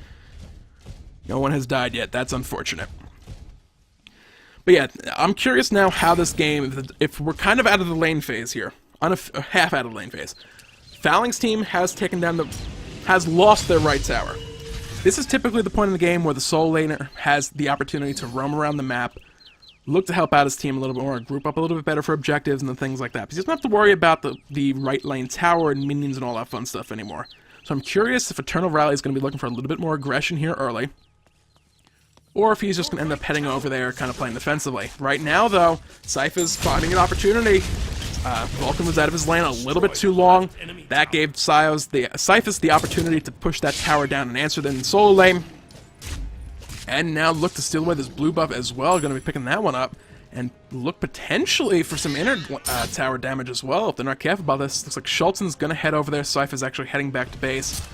No one has died yet. That's unfortunate. But yeah, I'm curious now how this game, if we're kind of out of the lane phase here, on a half out of the lane phase. Phalanx Team has taken down has lost their right tower. This is typically the point in the game where the solo laner has the opportunity to roam around the map, look to help out his team a little bit more, group up a little bit better for objectives and things like that. Because he doesn't have to worry about the right lane tower and minions and all that fun stuff anymore. So I'm curious if Eternal Rally is going to be looking for a little bit more aggression here early, or if he's just going to end up heading over there, kind of playing defensively. Right now, though, Sypha's finding an opportunity. Vulcan was out of his lane a little bit too long. That gave Syphus the opportunity to push that tower down and answer them in solo lane. And now look to steal away this blue buff as well. Going to be picking that one up. And look potentially for some inner tower damage as well, if they're not careful about this. Looks like Schultzen's going to head over there. Syphus actually heading back to base.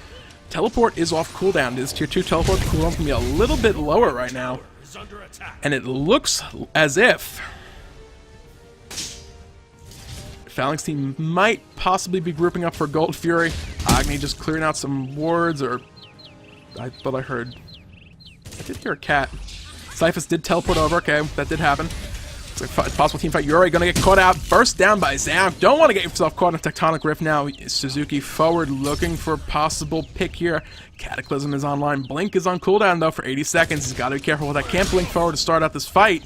Teleport is off cooldown. His tier 2 teleport cooldown can be a little bit lower right now. And it looks as if Phalanx Team might possibly be grouping up for Gold Fury. Agni just clearing out some wards, or I thought I heard... I did hear a cat. Syphus did teleport over. Okay, that did happen. It's like possible team fight. Yuri gonna get caught out. Burst down by Zam. Don't want to get yourself caught in a tectonic rift now. Suzuki forward looking for a possible pick here. Cataclysm is online. Blink is on cooldown though for 80 seconds. He's got to be careful with that. Can't blink forward to start out this fight.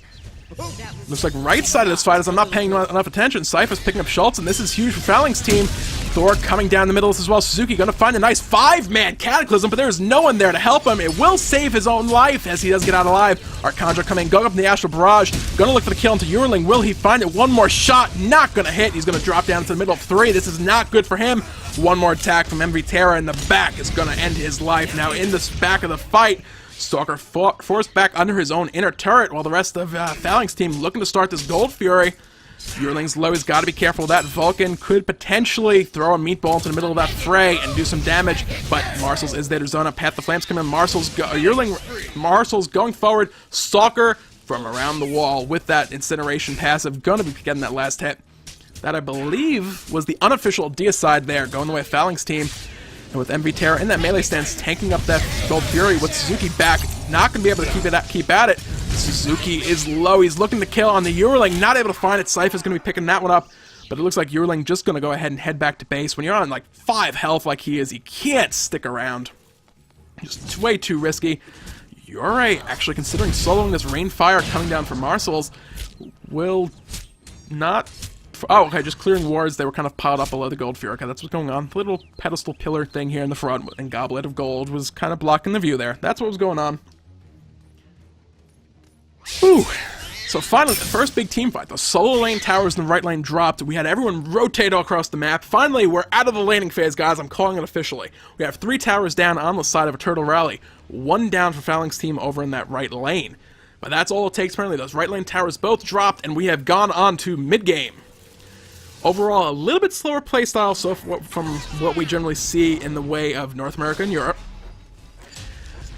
Looks like right side of this fight, as I'm not paying enough attention. Cypher's picking up Schultz, and this is huge for Phalanx Team. Thor coming down the middle as well. Suzuki gonna find a nice 5-man Cataclysm, but there's no one there to help him. It will save his own life as he does get out alive. Arcandra coming, going up in the Astral Barrage. Gonna look for the kill into Yearling. Will he find it? One more shot, not gonna hit. He's gonna drop down to the middle of 3. This is not good for him. One more attack from MV Terra in the back is gonna end his life. Now in this back of the fight, Stalker forced back under his own inner turret, while the rest of Phalanx Team looking to start this Gold Fury. Yearling's low, he's got to be careful of that. Vulcan could potentially throw a meatball into the middle of that fray and do some damage, but Marcel's is there to zone up. Path the Flames come in. Marcel's going forward. Stalker from around the wall with that Incineration passive, gonna be getting that last hit. That, I believe, was the unofficial deicide there, going the way of Phalanx Team. And with MV Terra in that melee stance, tanking up that Gold Fury with Suzuki back, not going to be able to keep at it. Suzuki is low. He's looking to kill on the Yearling, not able to find it. Cypher's going to be picking that one up, but it looks like Yearling just going to go ahead and head back to base. When you're on like 5 health like he is, he can't stick around. Just way too risky. Yurei actually considering soloing this Rainfire coming down from Marcel's. Will not... Oh, okay, just clearing wards. They were kind of piled up below the Gold Fury. Okay, that's what's going on. The little pedestal pillar thing here in the front and Goblet of Gold was kind of blocking the view there. That's what was going on. Whew. So finally, the first big team fight. The solo lane towers in the right lane dropped. We had everyone rotate all across the map. Finally, we're out of the laning phase, guys. I'm calling it officially. We have 3 towers down on the side of Eternal Rally. 1 down for Phalanx Team over in that right lane. But that's all it takes, apparently. Those right lane towers both dropped, and we have gone on to mid-game. Overall, a little bit slower playstyle so from what we generally see in the way of North America and Europe.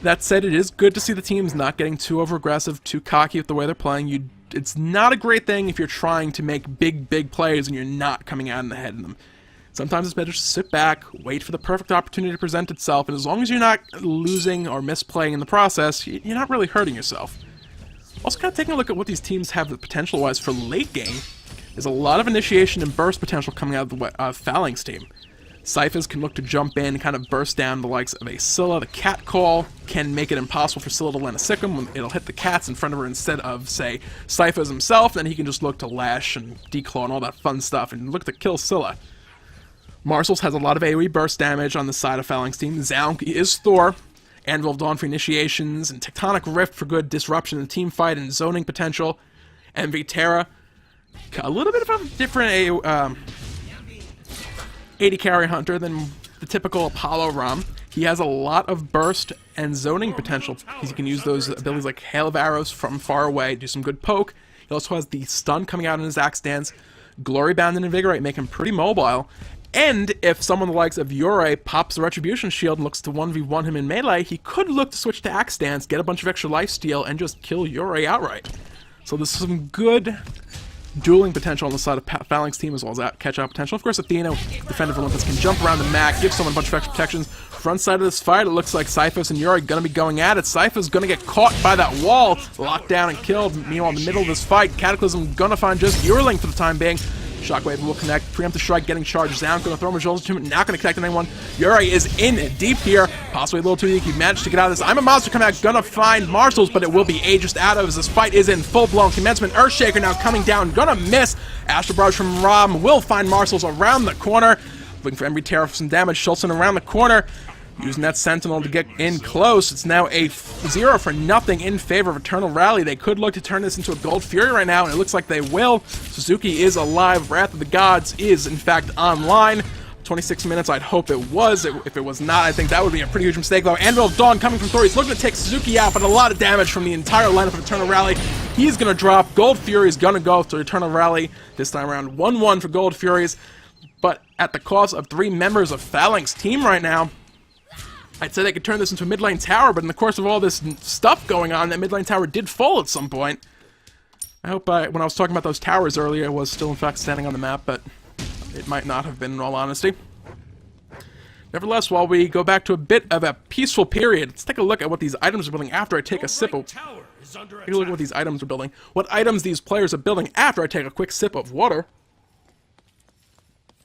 That said, it is good to see the teams not getting too over-aggressive, too cocky with the way they're playing. It's not a great thing if you're trying to make big plays and you're not coming out in the head of them. Sometimes it's better to sit back, wait for the perfect opportunity to present itself, and as long as you're not losing or misplaying in the process, you're not really hurting yourself. Also, kind of taking a look at what these teams have the potential-wise for late game. There's a lot of initiation and burst potential coming out of the Phalanx Team. Cyphers can look to jump in and kind of burst down the likes of a Scylla. The Cat Call can make it impossible for Scylla to land a Sikkim when it'll hit the cats in front of her instead of, say, Cyphers himself. Then he can just look to lash and declaw and all that fun stuff and look to kill Scylla. Marcel's has a lot of AoE burst damage on the side of Phalanx Team. Zaun is Thor. Anvil of Dawn for initiations, and Tectonic Rift for good disruption in the team fight and zoning potential. MV Terra, a little bit of a different AD carry hunter than the typical Apollo ROM. He has a lot of burst and zoning potential. He can use those abilities like Hail of Arrows from far away, do some good poke. He also has the stun coming out in his axe dance. Glory Bound and Invigorate make him pretty mobile. And if someone the likes of Yurei pops the Retribution Shield and looks to 1v1 him in melee, he could look to switch to Axe Dance, get a bunch of extra lifesteal, and just kill Yurei outright. So there's some good dueling potential on the side of Phalanx Team as well as catch-out potential. Of course, Athena, Defender of Olympus, can jump around the map, give someone a bunch of extra protections. Front side of this fight, it looks like Cyphos and Yurei going to be going at it. Cyphos going to get caught by that wall, locked down and killed. Meanwhile, in the middle of this fight, Cataclysm going to find just Yearling for the time being. Shockwave will connect. Preemptive Strike getting charged. Zaun going to throw Majora's to him. Not going to connect on anyone. Yurei is in deep here. Possibly a little too weak. He managed to get out of this. I'm a Monster coming out. Going to find Marshals, but it will be aegis out of as this fight is in full-blown commencement. Earthshaker now coming down. Going to miss. Astral Barrage from Rom will find Marshals around the corner. Looking for MB Terra for some damage. Schultzen around the corner. Using that Sentinel to get in close. It's now a 0-0 in favor of Eternal Rally. They could look to turn this into a Gold Fury right now, and it looks like they will. Suzuki is alive. Wrath of the Gods is, in fact, online. 26 minutes, I'd hope it was. If it was not, I think that would be a pretty huge mistake, though. Anvil of Dawn coming from Thor. He's looking to take Suzuki out, but a lot of damage from the entire lineup of Eternal Rally. He's going to drop. Gold Fury is going to go to Eternal Rally. This time around 1-1 for Gold Furies, but at the cost of 3 members of Phalanx Team right now. I'd say they could turn this into a mid lane tower, but in the course of all this stuff going on, that mid lane tower did fall at some point. I hope when I was talking about those towers earlier, it was still in fact standing on the map, but it might not have been in all honesty. Nevertheless, while we go back to a bit of a peaceful period, let's take a look at what these items are building after I take a sip of... Take a look at what these items are building. What items these players are building after I take a quick sip of water.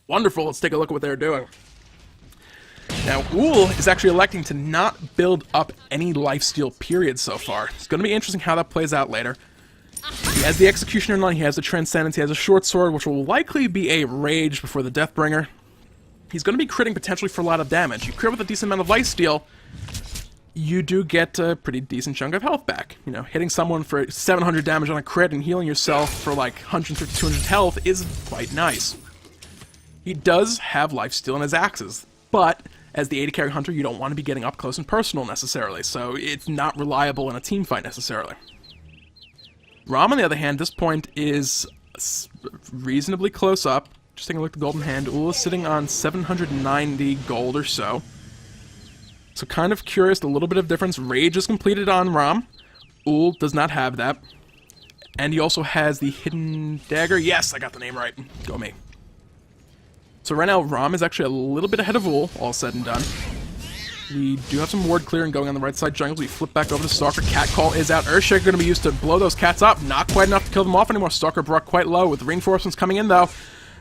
Wonderful, let's take a look at what they're doing. Now, Uhl is actually electing to not build up any lifesteal period so far. It's going to be interesting how that plays out later. He has the Executioner line, he has the Transcendence, he has a Short Sword, which will likely be a Rage before the Deathbringer. He's going to be critting potentially for a lot of damage. You crit with a decent amount of lifesteal, you do get a pretty decent chunk of health back. You know, hitting someone for 700 damage on a crit and healing yourself for like 150, 200 health is quite nice. He does have lifesteal in his axes, but as the AD carry hunter, you don't want to be getting up close and personal necessarily, so it's not reliable in a team fight necessarily. Rom, on the other hand, this point is reasonably close up. Just taking a look at the golden hand. Ul is sitting on 790 gold or so. So kind of curious, a little bit of difference. Rage is completed on Rom. Ul does not have that. And he also has the Hidden Dagger. Yes, I got the name right. Go me. So right now, Rom is actually a little bit ahead of Ul, all said and done. We do have some ward clearing going on the right side jungles. We flip back over to Stalker. Cat Call is out. Earthshaker going to be used to blow those cats up. Not quite enough to kill them off anymore. Stalker brought quite low with reinforcements coming in, though.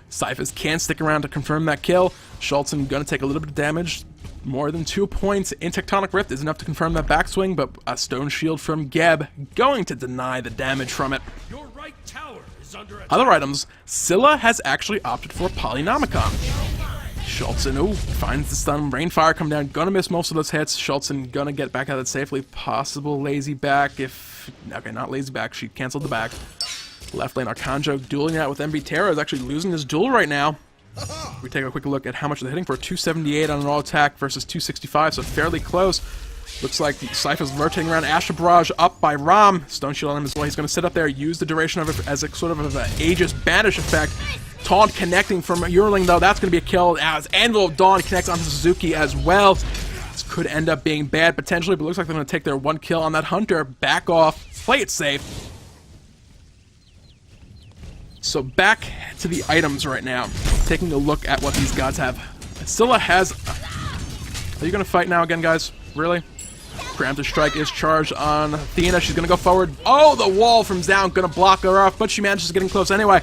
Syphus can stick around to confirm that kill. Schultzen going to take a little bit of damage. More than 2 points in Tectonic Rift is enough to confirm that backswing, but a Stone Shield from Geb going to deny the damage from it. Your right tower is under attack. Other items, Scylla has actually opted for Polynomicon. Schultzen, finds the stun. Rainfire come down, gonna miss most of those hits. Schultzen gonna get back out of it safely. Possible lazy back if... Okay, not lazy back, she canceled the back. Left lane Arcanjo dueling out with MB Terra is actually losing this duel right now. We take a quick look at how much they're hitting for. 278 on an all attack versus 265, so fairly close. Looks like the Syphus rotating around. Astral Barrage up by Rom. Stone Shield on him as well. He's going to sit up there, use the duration of it as a sort of an Aegis Banish effect. Taunt connecting from Yearling, though. That's going to be a kill as Anvil of Dawn connects onto Suzuki as well. This could end up being bad potentially, but looks like they're going to take their one kill on that Hunter. Back off. Play it safe. So back to the items right now. Taking a look at what these gods have. Scylla has... Are you going to fight now again, guys? Really? Preemptive Strike is charged on Athena. She's going to go forward. Oh, the wall from Zaun going to block her off, but she manages to get in close anyway.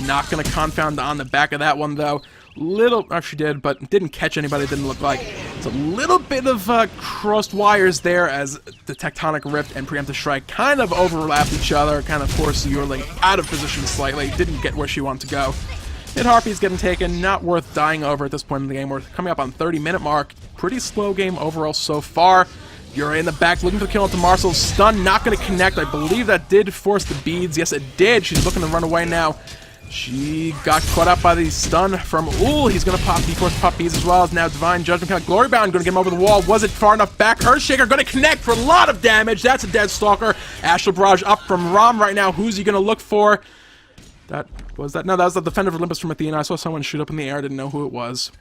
Not going to confound on the back of that one, though. Little... Oh, she did, but didn't catch anybody, didn't look like. It's a little bit of crossed wires there as the Tectonic Rift and Preemptive Strike kind of overlapped each other, kind of forced Yearling out of position slightly. Didn't get where she wanted to go. Mid Harpy's getting taken, not worth dying over at this point in the game. We're coming up on 30-minute mark. Pretty slow game overall so far. Yuri in the back looking for the kill onto Marcel. Stun not going to connect. I believe that did force the beads. Yes, it did. She's looking to run away now. She got caught up by the stun from Ul. He's going to pop, be forced to pop beads as well. Now Divine Judgment count. Glorybound going to get him over the wall. Was it far enough back? Earthshaker going to connect for a lot of damage. That's a dead Stalker. Astral Barrage up from Rom right now. Who's he going to look for? That was that. No, that was the Defender of Olympus from Athena. I saw someone shoot up in the air. Didn't know who it was.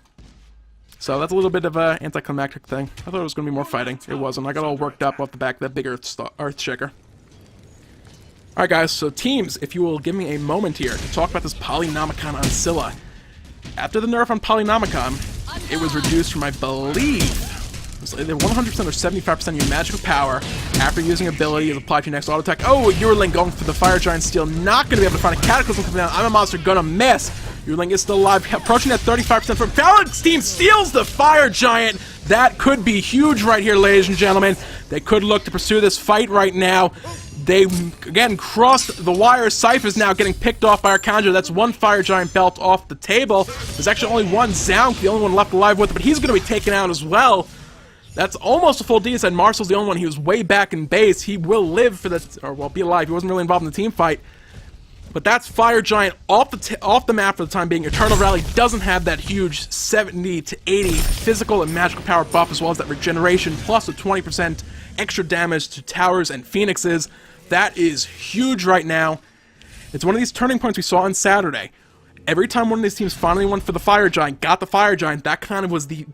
So that's a little bit of an anticlimactic thing. I thought it was going to be more fighting. It wasn't. I got all worked up off the back of that big Earthshaker. Alright guys, so teams, if you will give me a moment here to talk about this Polynomicon on Scylla. After the nerf on Polynomicon, it was reduced from, I believe, it was either 100% or 75% of your magical power after using ability is applied to your next auto attack. Oh, Yearling going for the Fire Giant Steel, not going to be able to find a Cataclysm coming down. I'm a monster, gonna miss. Yearling is still alive, approaching that 35% for Phalanx Team steals the Fire Giant. That could be huge right here, ladies and gentlemen. They could look to pursue this fight right now. They, again, crossed the wire. Syph is now getting picked off by Arcanjo. That's one Fire Giant belt off the table. There's actually only one Zaun, the only one left alive with it, but he's going to be taken out as well. That's almost a full DS, and Marcel's the only one. He was way back in base. He will live for the... Or, well, be alive. He wasn't really involved in the team fight. But that's Fire Giant off the map for the time being. Eternal Rally doesn't have that huge 70 to 80 physical and magical power buff, as well as that regeneration, plus a 20% extra damage to towers and phoenixes. That is huge right now. It's one of these turning points we saw on Saturday. Every time one of these teams finally went for the Fire Giant, got the Fire Giant, that kind of was the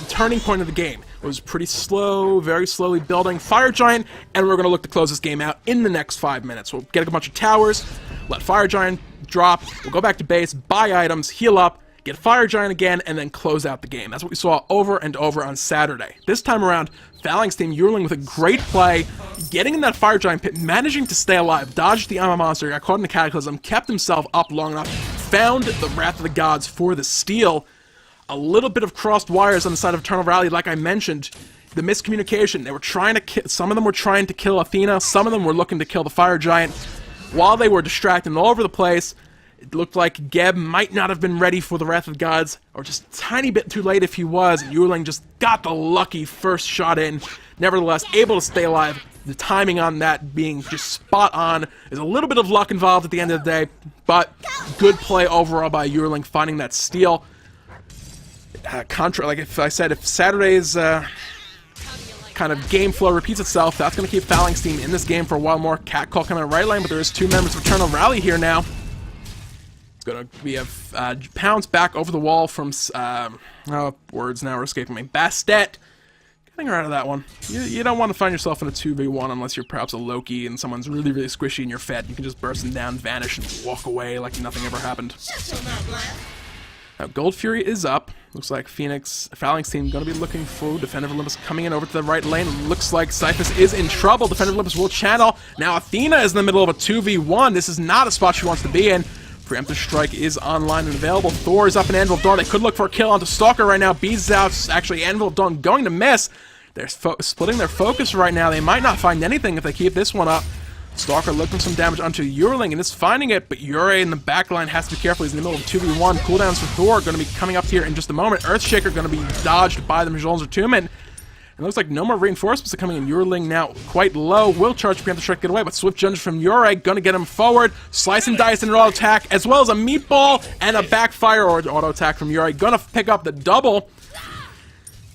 turning point of the game. It was pretty slow, very slowly building. Fire Giant, and we're going to look to close this game out in the next 5 minutes. We'll get a bunch of towers, let Fire Giant drop, we'll go back to base, buy items, heal up, get Fire Giant again, and then close out the game. That's what we saw over and over on Saturday. This time around, Phalanx Team Yearling with a great play, getting in that Fire Giant pit, managing to stay alive, dodged the Ama Monster, got caught in the Cataclysm, kept himself up long enough, found the Wrath of the Gods for the steal. A little bit of crossed wires on the side of Eternal Rally, like I mentioned. The miscommunication, they were trying to some of them were trying to kill Athena, some of them were looking to kill the Fire Giant. while they were distracted and all over the place, it looked like Geb might not have been ready for the Wrath of the Gods, or just a tiny bit too late if he was. Yuerling just got the lucky first shot in. Nevertheless, able to stay alive. The timing on that being just spot on. There's a little bit of luck involved at the end of the day, but good play overall by Yuerling, finding that steal. Like if I said, if Saturday's kind of game flow repeats itself, that's going to keep Phalanx Team in this game for a while more. Cat call coming in right lane, but there is 2 members of Eternal Rally here now. It's going to be a pounce back over the wall from, words now are escaping me. Bastet. Getting her out of that one. You don't want to find yourself in a 2v1 unless you're perhaps a Loki and someone's really, really squishy and you're fed. You can just burst them down, vanish, and walk away like nothing ever happened. Now, Gold Fury is up. Looks like Phalanx Team going to be looking for Defender of Olympus coming in over to the right lane. Looks like Cyphus is in trouble. Defender of Olympus will channel. Now, Athena is in the middle of a 2v1. This is not a spot she wants to be in. Preemptive Strike is online and available. Thor is up in Anvil of Dawn. They could look for a kill onto Stalker right now. Bees out. Actually, Anvil of Dawn going to miss. They're splitting their focus right now. They might not find anything if they keep this one up. Stalker looking some damage onto Yuerling and is finding it, but Yurei in the backline has to be careful. He's in the middle of 2v1. Cooldowns for Thor are going to be coming up here in just a moment. Earthshaker going to be dodged by the Magellan's Attunement. It looks like no more reinforcements are coming in. Yuerling now quite low. Will charge Preemptive Strike get away, but Swift Judge from Yurei going to get him forward. Slice and dice in an auto attack, as well as a meatball and a backfire or auto attack from Yurei. Going to pick up the double.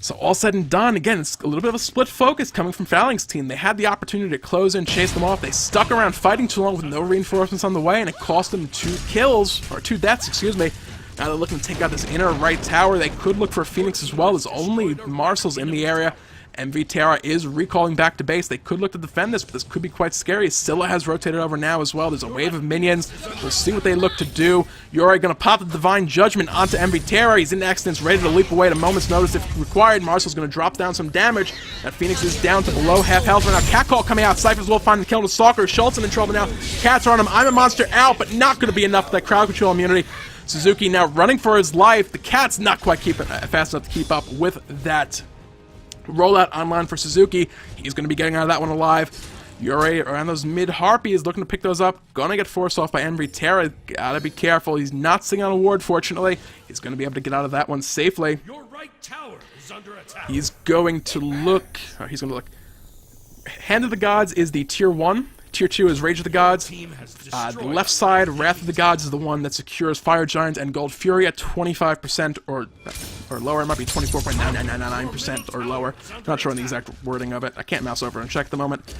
So all said and done, again, it's a little bit of a split focus coming from Phalanx Team. They had the opportunity to close in, chase them off. They stuck around fighting too long with no reinforcements on the way, and it cost them 2 deaths, excuse me. Now they're looking to take out this inner right tower. They could look for a Phoenix as well. There's only Marcel's in the area. MV Terra is recalling back to base. They could look to defend this, but this could be quite scary. Scylla has rotated over now as well. There's a wave of minions. We'll see what they look to do. Yurei going to pop the Divine Judgment onto MV Terra. He's in accidents, ready to leap away at a moment's notice if required. Marcel's going to drop down some damage. That Phoenix is down to below half health right now. Catcall coming out. Cyphers will find the kill to Stalker. Schultz in trouble now. Cats are on him. I'm a monster out, but not going to be enough for that crowd control immunity. Suzuki now running for his life. The Cat's not quite fast enough to keep up with that rollout online for Suzuki. He's going to be getting out of that one alive. Yurei around those mid-harpies looking to pick those up. Gonna get forced off by MV Terra. Gotta be careful. He's not sitting on a ward, fortunately. He's going to be able to get out of that one safely. Your right tower is under attack. He's going to look... Hand of the Gods is the tier 1. Tier 2 is Rage of the Gods. The left side, Wrath of the Gods, is the one that secures Fire Giant and Gold Fury at 25% or lower. It might be 24.9999% or lower. Not sure on the exact wording of it. I can't mouse over and check at the moment.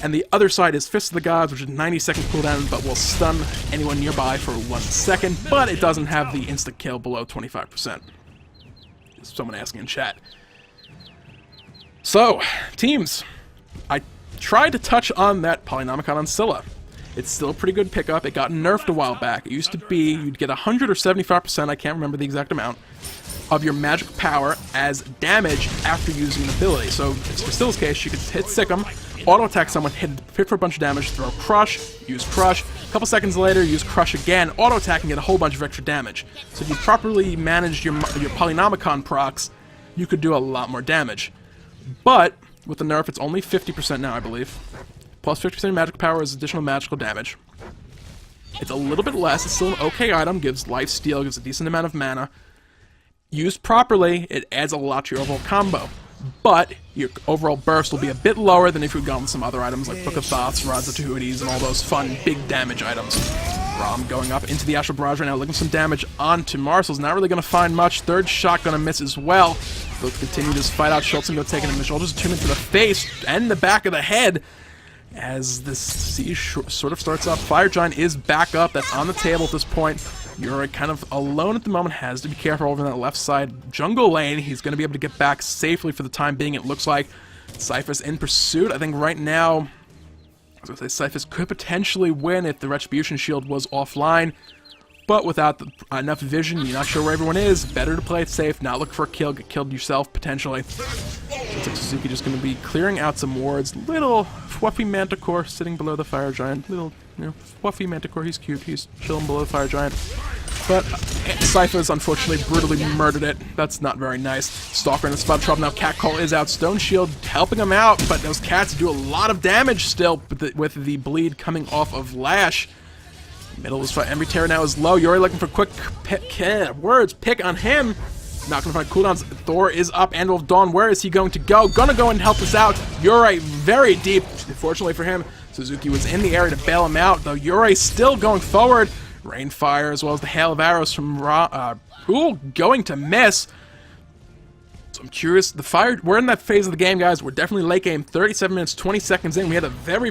And the other side is Fist of the Gods, which is 90-second cooldown, but will stun anyone nearby for 1 second. But it doesn't have the insta kill below 25%. Someone asking in chat. So, teams. I tried to touch on that Polynomicon on Scylla. It's still a pretty good pickup. It got nerfed a while back. It used to be you'd get 100 or 75%, I can't remember the exact amount, of your magical power as damage after using an ability. So, for Scylla's case, you could hit Sikkim, auto-attack someone, hit for a bunch of damage, throw Crush, use Crush, a couple seconds later, use Crush again, auto-attack and get a whole bunch of extra damage. So if you properly managed your Polynomicon procs, you could do a lot more damage. But with the nerf, it's only 50% now, I believe. Plus 50% magical power is additional magical damage. It's a little bit less. It's still an okay item. Gives life steal, gives a decent amount of mana. Used properly, it adds a lot to your overall combo. But your overall burst will be a bit lower than if you'd gone with some other items like Book of Thoths, Rods of Tahuti's, and all those fun big damage items. Rom going up into the Astral Barrage right now, looking some damage onto Marcel's. Not really going to find much. Third shot going to miss as well. They'll continue this fight out. Schultz going to take him in the shoulders, attunement to the face and the back of the head. As this siege sort of starts up, Fire Giant is back up. That's on the table at this point. Yurei kind of alone at the moment, has to be careful over in that left side jungle lane. He's going to be able to get back safely for the time being, it looks like. Cyphers in pursuit. I think right now, I was going to say Cyphers could potentially win if the Retribution Shield was offline. But without enough vision, you're not sure where everyone is. Better to play it safe, not look for a kill, get killed yourself, potentially. Looks like Suzuki just going to be clearing out some wards. Little fluffy Manticore sitting below the Fire Giant. Little, fluffy Manticore, he's cute. He's chilling below the Fire Giant. But Cypher's unfortunately brutally murdered it. That's not very nice. Stalker in the spot trouble now. Catcall is out. Stone Shield helping him out, but those cats do a lot of damage still with the bleed coming off of Lash. Middle is fight. Envy Terror now is low. Yuri looking for quick pick on him. Not gonna find cooldowns. Thor is up. Anvil of Dawn. Where is he going to go? Gonna go and help us out. Yuri very deep. Fortunately for him, Suzuki was in the area to bail him out, though Yuri still going forward. Rainfire as well as the hail of arrows from Pool going to miss. So I'm curious. We're in that phase of the game, guys. We're definitely late game. 37 minutes, 20 seconds in. We had a very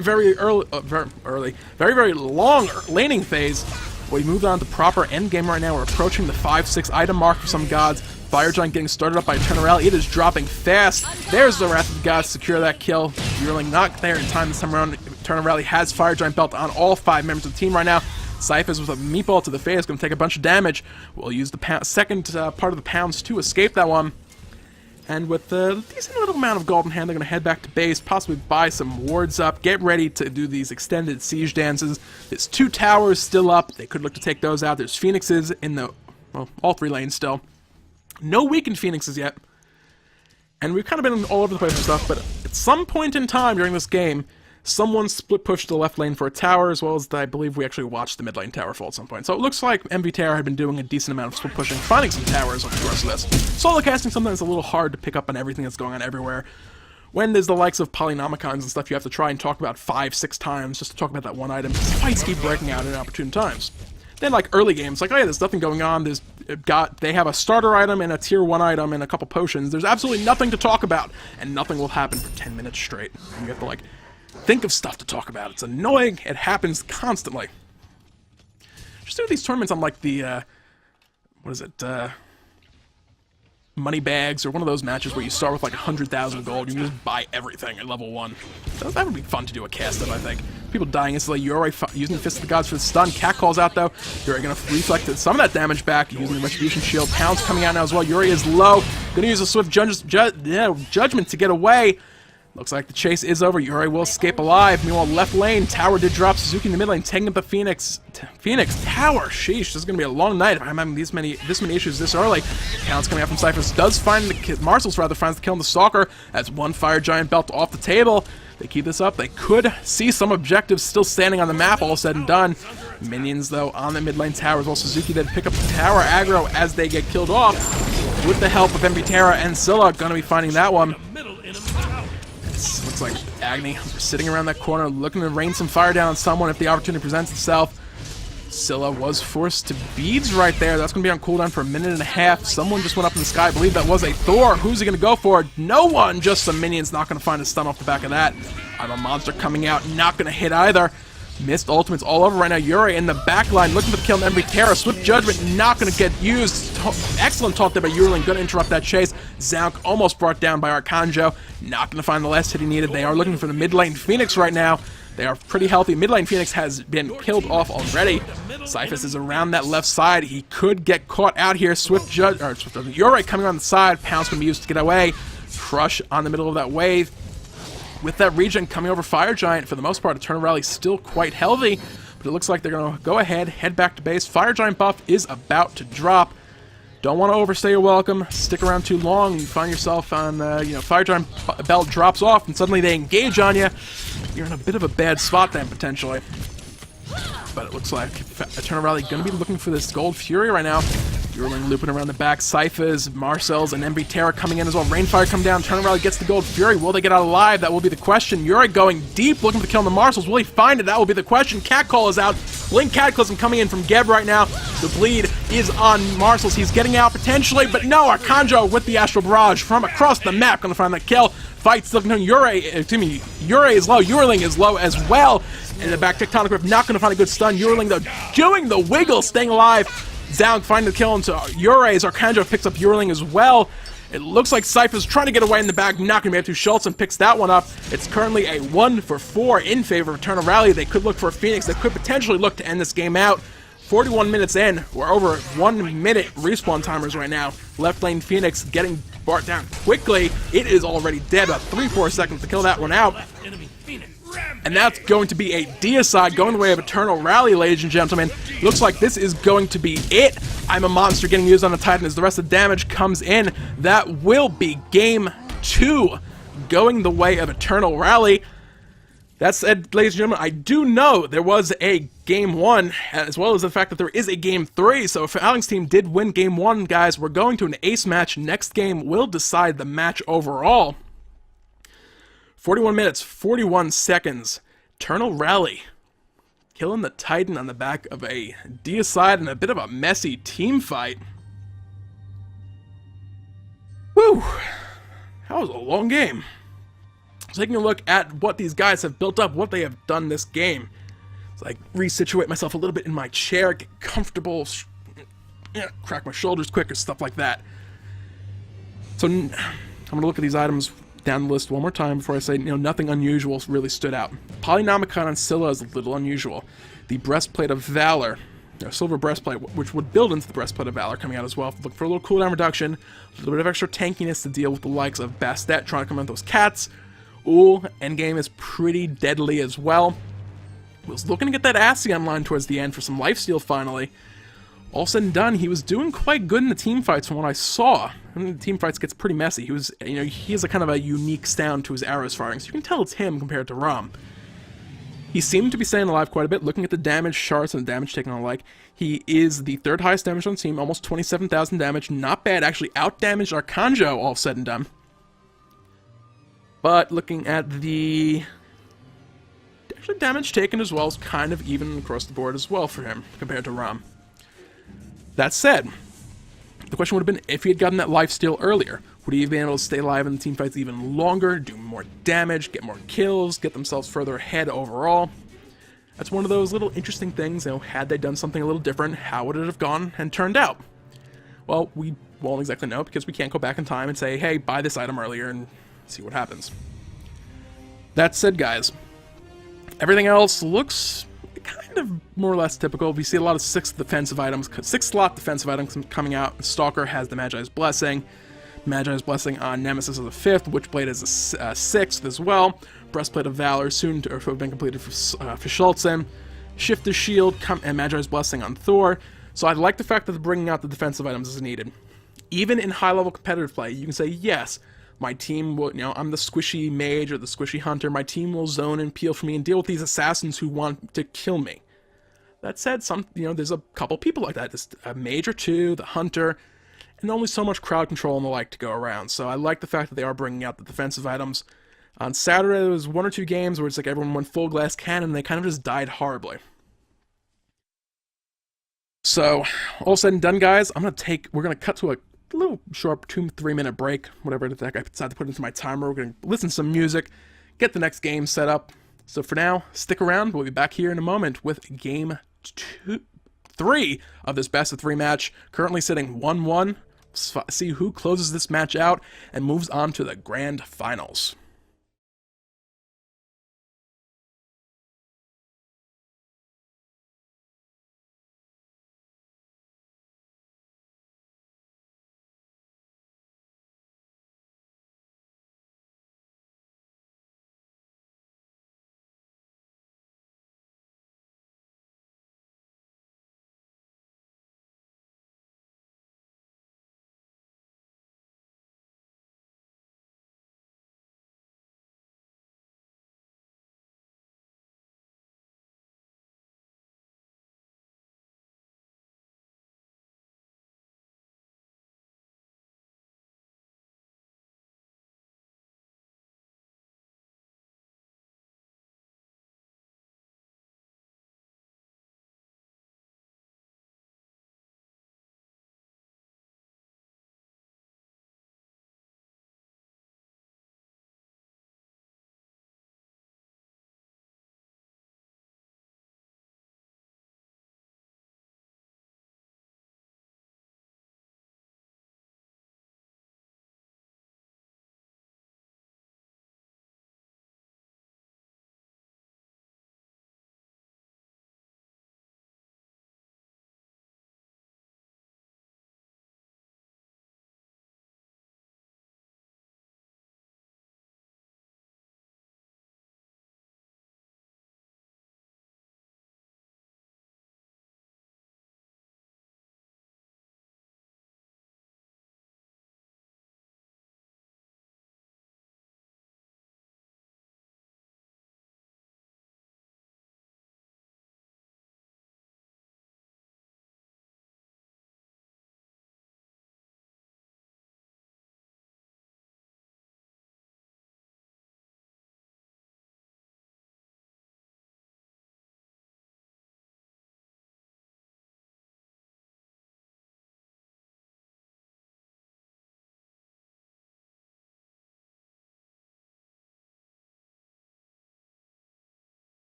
long laning phase. We moved on to proper end game right now. We're approaching the 5-6 item mark for some gods. Fire Giant getting started up by Eternal Rally. It is dropping fast. There's the Wrath of the Gods. Secure that kill. Yearling not there in time this time around. Eternal Rally has Fire Giant belt on all 5 members of the team right now. Cyphers with a meatball to the face, going to take a bunch of damage. We'll use the second part of the pounds to escape that one. And with a decent little amount of gold in hand, they're going to head back to base, possibly buy some wards up, get ready to do these extended siege dances. There's 2 towers still up. They could look to take those out. There's Phoenixes in the, well, all 3 lanes still. No weakened Phoenixes yet. And we've kind of been all over the place with stuff, but at some point in time during this game, someone split pushed the left lane for a tower, as well as I believe we actually watched the mid lane tower fall at some point. So it looks like MV Terror had been doing a decent amount of split pushing, finding some towers over the course of this. Solo casting something that's a little hard to pick up on everything that's going on everywhere. When there's the likes of Polynomicons and stuff, you have to try and talk about 5-6 times just to talk about that one item. Fights keep breaking out at opportune times. Then like early games, like, oh yeah, there's nothing going on. They have a starter item and a tier 1 item and a couple potions. There's absolutely nothing to talk about, and nothing will happen for 10 minutes straight. You have to like think of stuff to talk about. It's annoying. It happens constantly. Just do these tournaments on like the what is it? Money bags, or one of those matches where you start with like 100,000 gold, you can just buy everything at level 1. That would be fun to do a cast of, I think. People dying instantly. Yuri using the Fist of the Gods for the stun. Cat calls out though. Yuri gonna reflect some of that damage back using the Retribution Shield. Pounds coming out now as well. Yuri is low. Gonna use a Swift Judgment to get away. Looks like the chase is over. Yuri will escape alive. Meanwhile, left lane, tower did drop. Suzuki in the mid lane, taking up the Phoenix tower. Sheesh, this is going to be a long night if I'm having this many issues this early. Counts coming out from Cyphers. Does find Marcel's finds the kill on the Stalker. That's one Fire Giant belt off the table. They keep this up. They could see some objectives still standing on the map, all said and done. Minions, though, on the mid lane towers. While Suzuki then pick up the tower aggro as they get killed off. With the help of MV Terra and Scylla, going to be finding that one. Looks like Agni sitting around that corner looking to rain some fire down on someone if the opportunity presents itself. Scylla was forced to beads right there. That's going to be on cooldown for 1.5 minutes. Someone just went up in the sky. I believe that was a Thor. Who's he going to go for? No one. Just some minions. Not going to find a stun off the back of that. I have a monster coming out. Not going to hit either. Missed ultimates all over right now. Yuri in the back line looking for the kill on MV Terra. Swift Judgment not going to get used. Excellent taunt there by Yearling. Going to interrupt that chase. Zaunk almost brought down by Arcanjo. Not going to find the last hit he needed. They are looking for the mid lane Phoenix right now. They are pretty healthy. Mid lane Phoenix has been killed off already. Cyphus is around that left side. He could get caught out here. Yuri coming on the side. Pounce going to be used to get away. Crush on the middle of that wave. With that regen coming over Fire Giant, for the most part, Eternal Rally still quite healthy, but it looks like they're going to go ahead, head back to base. Fire Giant buff is about to drop. Don't want to overstay your welcome. Stick around too long, you find yourself on, Fire Giant belt drops off, and suddenly they engage on you. You're in a bit of a bad spot then, potentially. But it looks like Eternal Rally going to be looking for this Gold Fury right now. Yearling looping around the back. Cyphers, Marcel's, and MB Terra coming in as well. Rainfire come down. Eternal Rally gets the Gold Fury. Will they get out alive? That will be the question. Yuri going deep, looking for the kill on the Marcel's. Will he find it? That will be the question. Catcall is out. Blink Cataclysm coming in from Geb right now. The bleed is on Marcel's. He's getting out potentially, but no. Arcanjo with the Astral Barrage from across the map. Going to find that kill. Fight's looking on Yuri is low. Yearling is low as well. In the back, Tectonic Rift not going to find a good stun. Yearling, though, doing the wiggle, staying alive. Zaunk finding the kill into Yuri as Arcanjo picks up Yearling as well. It looks like Cypher's trying to get away in the back, not going to be able to. Schultz and picks that one up. It's currently a 1-for-4 in favor of Eternal Rally. They could look for a Phoenix. They could potentially look to end this game out. 41 minutes in. We're over 1 minute respawn timers right now. Left lane Phoenix getting brought down quickly. It is already dead. About 3-4 seconds to kill that one out. And that's going to be a deicide going the way of Eternal Rally, ladies and gentlemen. Looks like this is going to be it. I'm a Monster getting used on a Titan as the rest of the damage comes in. That will be Game 2 going the way of Eternal Rally. That said, ladies and gentlemen, I do know there was a Game 1, as well as the fact that there is a Game 3, so if Phalanx Team did win Game 1, guys, we're going to an ace match. Next game will decide the match overall. 41 minutes, 41 seconds. Eternal Rally killing the Titan on the back of a deicide and a bit of a messy team fight. Whew. That was a long game. Taking a look at what these guys have built up, what they have done this game. So I resituate myself a little bit in my chair, get comfortable, crack my shoulders quicker, stuff like that. So I'm going to look at these items down the list one more time before I say, nothing unusual really stood out. Polynomicon on Scylla is a little unusual. The Breastplate of Valor, Silver Breastplate, which would build into the Breastplate of Valor coming out as well. Look for a little cooldown reduction, a little bit of extra tankiness to deal with the likes of Bastet trying to come out with those cats. Ooh, endgame is pretty deadly as well. Was looking to get that Ascion line towards the end for some lifesteal finally. All said and done, he was doing quite good in the team fights from what I saw. And the team fights gets pretty messy. He was, he has a kind of a unique sound to his arrows firing, so you can tell it's him compared to Rom. He seemed to be staying alive quite a bit, looking at the damage charts and the damage taken on the like. He is the third highest damage on the team, almost 27,000 damage. Not bad, actually out-damaged Arcanjo, all said and done. But looking at the actually damage taken as well is kind of even across the board as well for him compared to Rom. That said, the question would have been if he had gotten that lifesteal earlier. Would he have been able to stay alive in the team fights even longer, do more damage, get more kills, get themselves further ahead overall? That's one of those little interesting things, had they done something a little different, how would it have gone and turned out? Well, we won't exactly know because we can't go back in time and say, hey, buy this item earlier and see what happens. That said, guys, everything else looks kind of more or less typical. We see a lot of 6 slot defensive items coming out. Stalker has the Magi's Blessing. Magi's Blessing on Nemesis is the 5th. Witchblade is the 6th as well. Breastplate of Valor soon to have been completed for Schultzen. Shifter's Shield and Magi's Blessing on Thor. So I like the fact that they're bringing out the defensive items as needed. Even in high-level competitive play, you can say, yes, my team will, I'm the squishy mage or the squishy hunter. My team will zone and peel for me and deal with these assassins who want to kill me. That said, there's a couple people like that. There's a mage or two, the hunter, and only so much crowd control and the like to go around. So I like the fact that they are bringing out the defensive items. On Saturday, there was 1 or 2 games where it's like everyone went full glass cannon and they kind of just died horribly. So, all said and done, guys, we're going to cut to a little short 2-3 minute break, whatever the heck I decide to put into my timer. We're going to listen to some music, get the next game set up. So for now, stick around. We'll be back here in a moment with Game 3 of this best of 3 match, currently sitting 1-1. See who closes this match out and moves on to the grand finals.